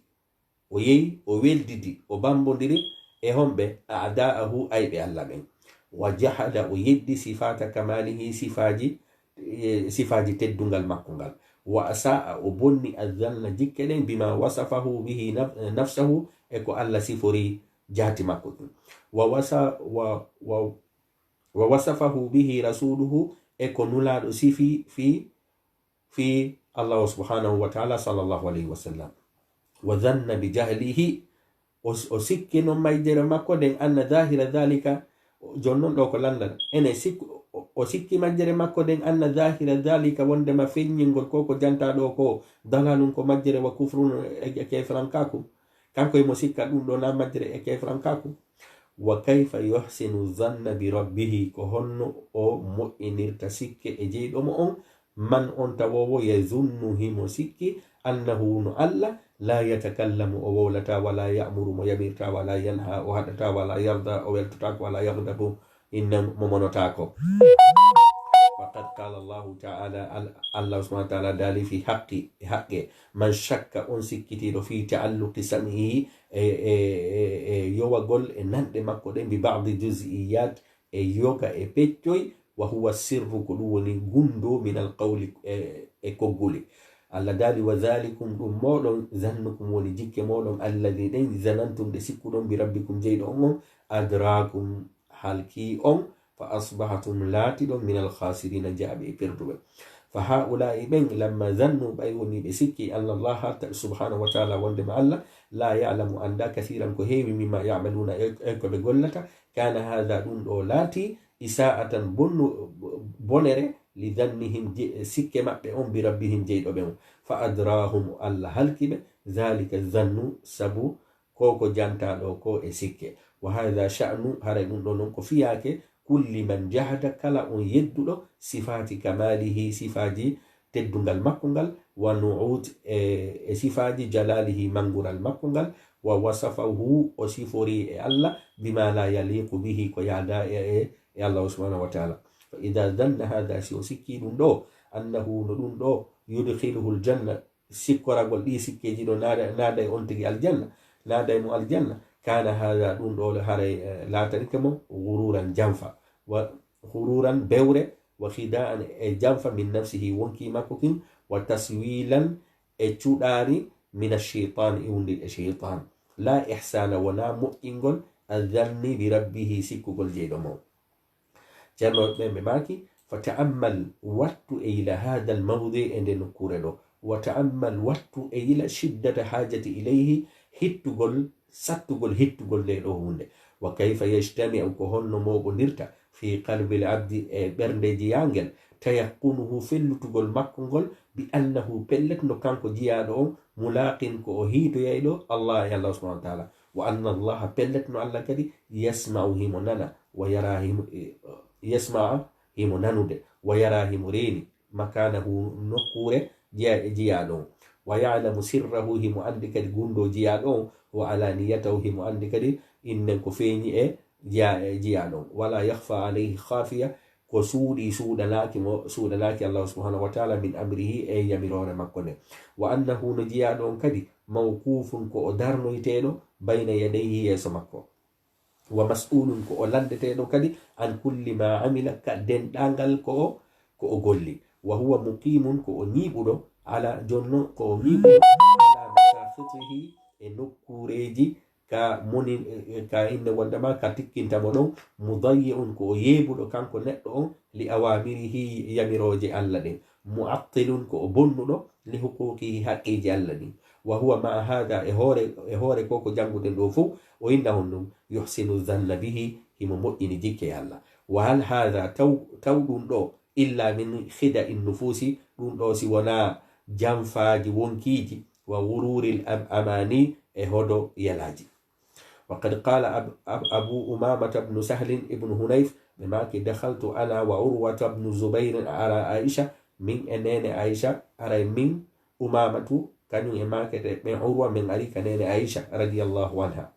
ويي وويلددي وبامبندري هم به أعداءه أي بي الله بين وجحد ويدي صفات كماله sifaji teddungal makkungal wa asaa o bonni azanna jikkeden bima wasafahu bihi nafsahu e ko Allah sifori jati makko wa wasafahu bihi rasuluhu e ko nulaɗo sifi fi Allah subhanahu wa ta'ala sallallahu alayhi wa sallam wa dhanna bi jahlihi o sikki non maydere makko den anna dhahira dhalika jonnon ɗo ko landal ene sikku o sikki majjere makko den anna dhahira dhalika wondema feññingol ko jantaɗo ko dalalum ko majjere wa kufrun e kefrankaku kanko emo sikka ɗum ɗo na majjere e kefrankaku wa kayfa yuhsinu dhanna bi rabbihi ko honno o moƴƴinirta sikke e jeyɗomo on man on tawowo yazunnu himo sikki annahu no Allah la yatakallamu o wowlata wala ya'muru mo yamirta wala yanha o haɗata wala yarda o weltotako wala yahdabu inna momonotako faqad qala Allahu ta'ala Allah subhanahu wa ta'ala dali fi haqqi man shakka on sikkitiɗo fi ta'alluqi sam'ihi e yowagol e nanɗe makko ɗen bi ba'di juz'iyat e yoga e peccoy wa huwa sirru ko ɗum woni gundo min alqawli e kogguli Allah dali wa dhalikum ɗum moɗon zannukum woni jikke moɗon alladhi ɗen zanantum ɗe sikkuɗon bi rabbikum jeyɗo on adrakum halki on fa asbahatum latiɗon min alkhasirina jaaɓe e perduɓe fa haula'i ɓen lamma zannu ɓay woni ɓe sikki anna Allah subhanahu wa ta'ala wondema Allah la ya'lamu anda kathiran ko heewi mimma ya'maluna e ko ɓe gollata kana hadha ɗum ɗo laati isa'atan bonere li dhannihim sikke maɓɓe on bi rabbihim jeyɗo ɓe on fa adrahum Allah halkiɓe dhalika dhannu sabu koko jantaɗo ko e sikke wa hadha sha'nu haray ɗum ɗo non ko fiyake kulli man jahada kala on yedduɗo sifati kamalihi sifaji teddungal makkungal wa nu'ud e sifaji jalalihi mangural makkungal wa wasafahu o sifori e Allah bima la yaliqu bihi ko yada e Allah subhanahu wa ta'ala fa idha dhanna hadha si o sikki ɗum ɗo annahu no ɗum ɗo yudkhiluhu aljanna sikkoragol ɗi sikkeji ɗo naada e on tigi aljanna naada e mo aljanna kana hadha ɗum ɗo haray latanike mo gururan janfa wa gururan bewre wa khida'an e janfa min nafsihi wonki makko kin wa taswilan e cuɗari min ash-shaytan e wonde e shaytan la ihsana wala moƴƴingol adhanni bi rabbihi sikkugol jeyɗo mo ceerno ɓe maki fa ta'ammal wattu e ila hada al mawdi e nde nokkure ɗo wa ta'ammal wattu e ila shiddata hajati ilayhi hittugol sattugol hittugol nde ɗo hunde wa kayfa yajtami'u ko honno moɓodirta fi qalbi al abdi e ɓerndeji yangel tayaqqunuhu fellutugol makko ngol bi annahu pellet no kanko jiyaɗo on mulaqin ko o hiitoyayɗo Allah e Allah subhanahu wa ta'ala wa anna Allah pellet no Allah kadi yasma'u himo nana wa yara yasma'a himo nanude wa yara himo reeni makanahu nokkure jiyaɗo on wa ya'lamu sirrahu himo andi kadi gundo jiyaɗo on wa alaniyatahu himo andi kadi innen ko feeñi e jiyaɗo on wala yakhfa alayhi khafiya ko suuɗanaki Allah subhanahu wa ta'ala min amrihi e yamirore makko nde wa annahu no jiyaɗo on kadi mawqufun ko o darnoyteɗo bayna yadayhi yeeso makko wa mas'ulun ko o landeteɗo kadi an kulli ma amila ka denɗangal ko o golli wa huwa muqimun ko o ñiɓuɗo ala jonno ko o ñiɓuɗo ala masafitihi e nokkureji ka moni ka inne wondema ka tikkintamo ɗon mudayyi'un ko o yeɓuɗo kanko neɗɗo on li awamirihi yamiroje Allah ɗin mu'attilun ko o bonnuɗo li huquqihi haqqiji Allah ɗin wa huwa ma hada e hoore koko janguden ɗo fo o inna hon ɗum yuhsinu dhanna bihi himo moƴƴini jikke Allah wa hal hada taw ɗum ɗo illa min khida in nufusi ɗum ɗo si wona janfaji wonkiji wa wururil amani e hodo yalaji وقد قال أبو أمامة بن سهل ابن هنيف بما دخلت أنا وعروة بن زبير على عائشة من أنين عائشة على من أمامة كانوا إماك من عروة من علي كنين عائشة رضي الله عنها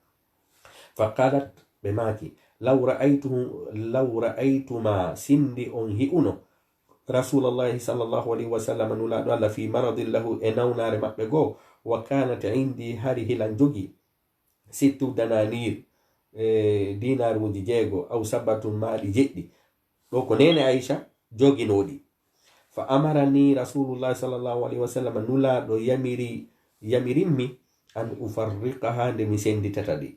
فقالت بماكي لو رأيتما سند أنهئنه rasulullahi sallallahu alaihi wasallam nulaɗo allah fi maradin lahu e nawnare maɓɓe goo wa kanat indi hari hilan jogi sittu dananir dinaruji 6 aw sabatun maɗi jeɗɗi ɗo ko nene aicha joginoɗi fa amarani rasulullahi sallallahu alaihi wasallam nulaɗo yamirinmi an ufarriqaha nde mi senditata ɗi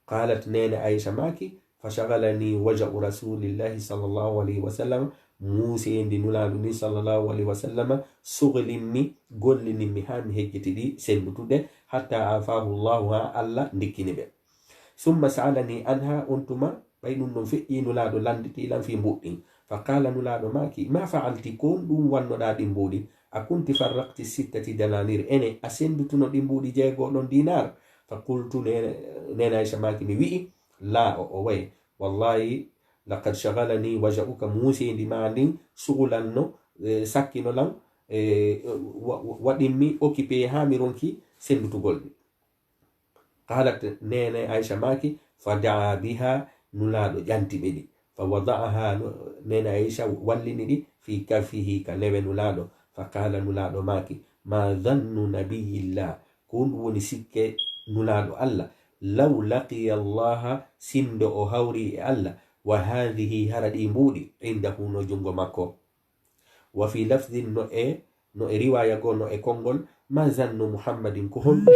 qalat nene aicha maki fashagalani waja'u rasulillahi sallallahu alaihi wasallam musendi nulaɗo ni sallallahu alaihi wasallam suglinmi gollininmi ha mi hejjiti ɗi sendutude hatta afahu llahu ha allah ndikkini ɓe summa sa'alani anha untuma ɓay ɗum ɗon feƴƴi nulaɗo landitilan fi mbuɗɗin fa qala nulaɗo maki ma fa'alti kon ɗum wannoɗa ɗi mbuɗi a kunti farrakti sittati dananir ene a sendutuno ɗi mbuɗi 6 ɗon dinar fa qultu nena aicha maki mi wi'i la o way wallahi laqad shagalani waja'uka musendi ma ndin sugulanno sakkino lan waɗinmi occupé ha mi ronki sendutugol ɗi qalat nene aicha maki fa daa biha nulaɗo ƴanti ɓe ɗi fa wada'aha nene aicha wallini ɗi fi kafihi ka lewe nulaɗo fa qala nulaɗo maki ma dhannu nabiyillah ko ɗum woni sikke nulaɗo allah law laqiya allaha sindo o hawri e allah wa hadhihi hara ɗi mbuɗi indahu no jungo makko wa fi lafdin no e riwaya go no e konngol ma zannu muhammadin ko honɗum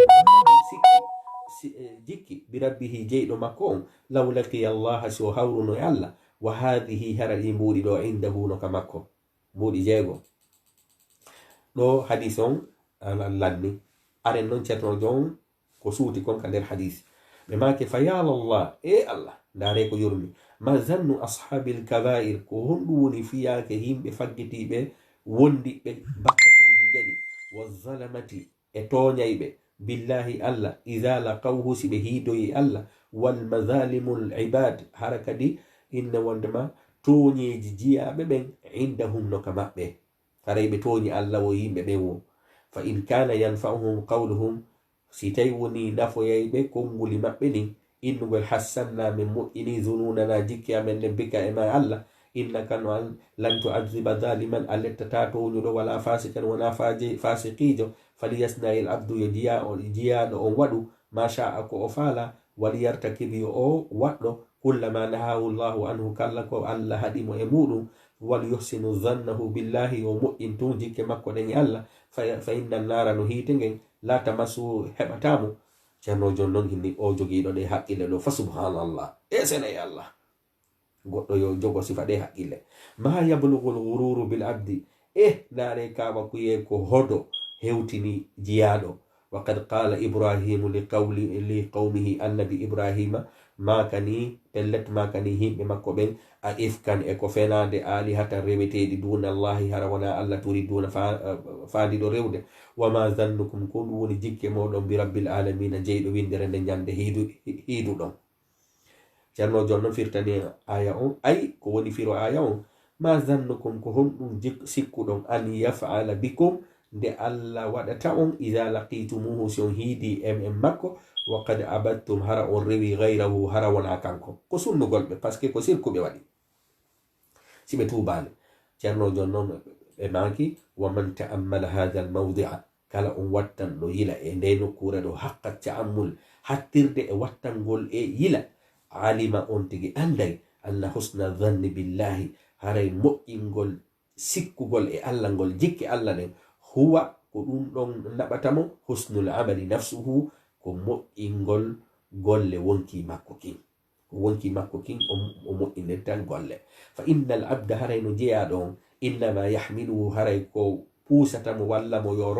jikki bi rabbihi jeyɗo makko on law laqiya allaha so hawruno e allah wa hadhihi hara ɗi mbuɗi ɗo indahu no ka makko mbuɗi 6 ɗo hadis on lanni aren noon ceerno jon ko suuti kon ka nder hadis ɓe make fa yalallah e allah ndare ko yurmi ma zannu ashabil kabair ko honɗum woni fiyake yimɓe faggitiɓe wondiɓe bakkatuji jaɗi wa zalamati e toñayɓe billahi allah idha laqawhu si ɓe hiidoyi allah wal madhalimul ibad hara kadi inna wondema toñeji jiyaɓe ɓen indahum no ka maɓɓe haray ɓe toñi allah wo yimɓe ɓen wo fa in kana yanfa'uhum qawluhum si tawi woni nafoyayɓe konnguli maɓɓe nin innugol hassanna min moƴƴini zununana jikki amen nden bika e ma allah innaka no lan tu'adhiba zaliman a lettata toñuɗo wala fasikan wona fasiqijo faliyasna il abdu yo jiyaɗo on waɗu ma sha'a ko o faala waliyartakib yo o waɗɗo kullama nahahu llahu anhu kala ko allah haɗimo e muɗum wal yuhsinu dhannahu billahi yo moƴƴin tun jikke makko ɗen e allah fa inna nara no hiite ngen la tamassu heɓatamo ceerno jon noon hinni o jogiiɗo ɗe haqqille ɗo fa subhanallah e sene e allah goɗɗo yo jogo sifa ɗe haqqille ma yablugul ghururu bil abdi naare kawa kuye ko hodo hewtini jiyaɗo wa qad qala ibrahimu li qawmihi annabi ibrahima makani pellet makani himɓe makko ɓen a ifkan e ko fenade alihata reweteɗi duna allahi hara wona allah turi duna faandiɗo rewde wama zannukum ko ɗum woni jikke moɗon bi rabbil alamina jeyɗo windere nde ñande hiiduɗon ceerno jon noon firtani aya on ay ko woni firo aya on ma zannukum ko honɗum sikkuɗon an yaf'ala bikum nde allah waɗata on ida laqitumuhu si on hiidi en makko wa qad abattum hara on rewi gayrahu hara wona kanko ko sunnugolɓe par ce que ko sirkuɓe waɗi si ɓe tubani ceerno jon noon ɓe maki wa man ta'ammala hadha al mawdi'a kala on wattan ɗo yila e nde nokkure ɗo haqqa ta'ammul hattirde e wattangol e yila alima on tigi anday anna husna dhanni billahi haray moƴƴingol sikkugol e allah ngol jikki allah ɗen huwa ko ɗum ɗon naɓatamo husnul amali nafsuhu ko moƴƴingol golle wonki makko kin ko wonki makko kin o moƴƴinirtan golle fa innal abda haray no jeyaɗo on innama yahmiluhu haray ko puusatamo walla mo yo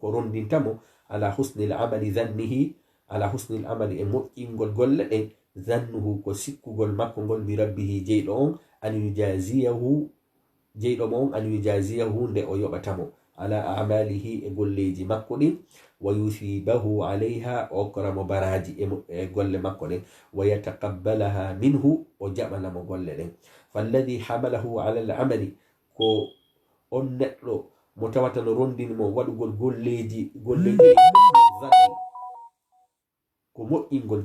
ko rondintamo ala husnil amali dhannihi ala husnil amali e moƴƴingol golle ɗen dhannuhu ko sikkugol makko ngol bi rabbihi jeyɗo on an yujaziyahu jeyɗo mo on an yujaziyahu nde o yoɓatamo ala amalihi e golleji makko ɗin wa yusibahu alayha o koramo baraji e golle makko ɗen wa yataqabbalaha minhu o jaɓanamo golle ɗen falladi hamalahu ala al amali ko on neɗɗo mo tawata no rondinimo waɗugol golleji ko moƴƴingol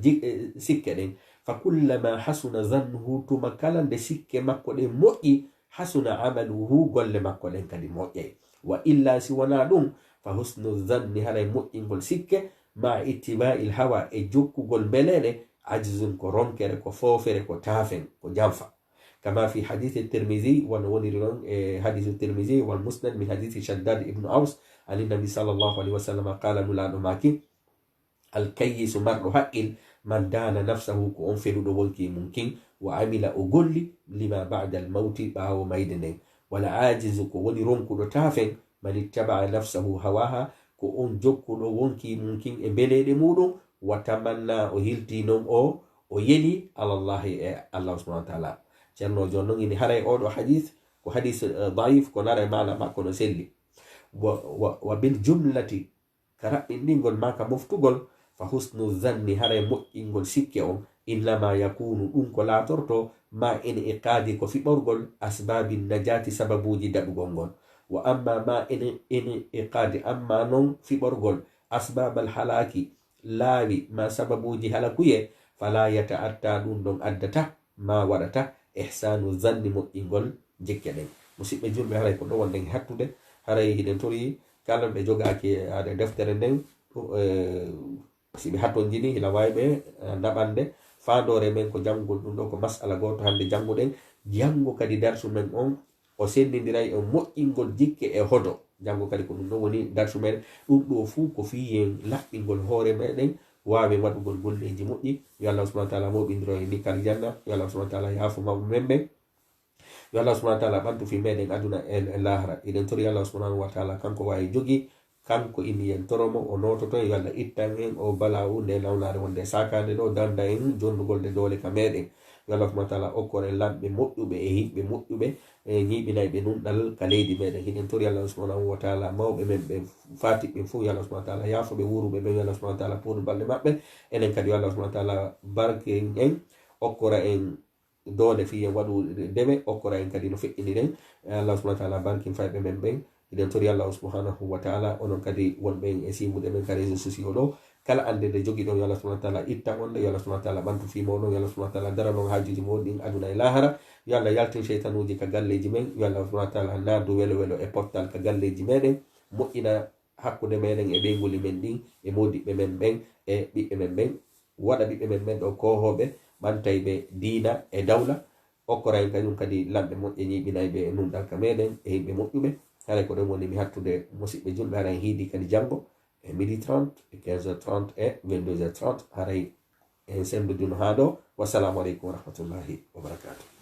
sikke ɗen fa kullama hasuna zannuhu tuma kala nde sikke makko ɗen moƴƴi hasuna amaluhu golle makko ɗen kadi moƴƴay. Wa illa si wona ɗum fa husnu zanni haray moƴƴingol sikke ma ittiba'il hawa e jokkugol belele ajzun ko ronkere ko fofere ko tafen ko jamfa. كما في حديث الترمذي ونونر حديث الترمذي والمسند من حديث شداد ابن أوس عن النبي صلى الله عليه وسلم قال ملان ماكي الكيس مر هائل من دان نفسه كأنفر دولكي ممكن وعمل أقول لما بعد الموت باو ميدن ولا عاجز كوني رونكو تافن من اتبع نفسه هواها كون جوكو دولكي ممكن إبلي مودو وتمنى أهلتي نوم أو يلي على الله سبحانه وتعالى. Cerno jonnon ini haray oɗo hadith ko hadith daif ko nara mana makko no selli wa bil jumlati ka raɓɓinɗingol ma ka moftugol fa husnu zanni haray moƴƴingol sikke on innama yakunu ɗum ko latorto ma en iqadi ko fiɓorgol asbabi najati sababuji daɗugol ngol wa amma ma en iqadi amma non fiɓorgol asbabal halaki laawi ma sababuji halakuye fala yata'atta ɗum ɗon addata ma waɗata ihsanu zanni moƴƴingol jikke ɗen. Musidɓe julɓe haray ko ɗo wonɗen hattude haray hiɗen tori kala ɓe jogaki aɗa deftere nden si ɓe hatton jini hila wayɓe naɓande fandore men ko janngol ɗum ɗo ko masala goto hande jannguɗen janngo kadi darsu men on o sendidiray e moƴƴingol jikke e hodo janngo kadi ko ɗum ɗo woni darsu men ɗum ɗo fuu ko fiyen laɓɓingol hoore meɗen wawi waɗugol golleji moƴƴi. Yo Allah subhanahu wa ta'ala moɓindiro e ni kal janna. Yo Allah subhanahu wa ta'ala yaafo mawɓe men ɓen. Yo Allah subhanahu wa ta'ala ɓantu fi meɗen aduna e lahara. Eɗen tori Allah subhanahu wa ta'ala kanko wawi jogi kanko inni en toromo o nototo yo Allah ittan en o balawu nde lawnare wonde sakade ɗo danda en jonnugol de dole ka meɗen. Yo Allah subhanahu wa ta'ala okkore lamɓe moƴƴuɓe e himɓe moƴƴuɓe e ñiɓinayɓe nunɗal ka leydi meɗen. Hiɗen tori Allah subhanahu wa ta'ala mawɓe men ɓe fatiɓe fo yo Allah subhanahu wa ta'ala yaafoɓe wuruɓe ɓe yo Allah subhanahu wa ta'ala pour balɗe maɓɓe. Enen kadi yo Allah subhanahu wa ta'ala barke en okkora en dole fi en waɗu deɓe okkora en kadi no feƴƴiniren. Allah subhanahu wa ta'ala barkin fayɓe men ɓen. Hiɗen tori Allah subhanahu wa ta'ala onon kadi wonɓe e simude men ka réseaux sociaux ɗo kala ande de jogi ɗon yo Allah subhanahu wa ta'ala itta on yo Allah subhanahu wa ta'ala bantu fi mawɗon yo Allah subhanahu wa ta'ala dara non hajuji mawɗin aduna e lahara. Yo Allah yaltin shaytanuji ka galleji men. Yo Allah subhanahu wa ta'ala nardu welo welo e portal ka galleji meɗen moƴƴina hakkude meɗen e ɓeygoli men ɗin e modiɓɓe men ɓen e ɓiɓɓe men ɓen waɗa ɓiɓɓe men ɓen ɗo kohoɓe ɓantayɓe diina e dawla okkora en kañum kadi lamɓe moƴƴe ñiɓinayɓe e nunɗal ka meɗen e yimɓe moƴƴuɓe. haray ko ɗon woni mi hattude musidɓe julɓe haray hiidi kadi janngo e midi 30 e 15h30 e 22h30 haray en sendudino haa ɗo. Wassalamu aleykum wa rahmatullahi wa barakatuh.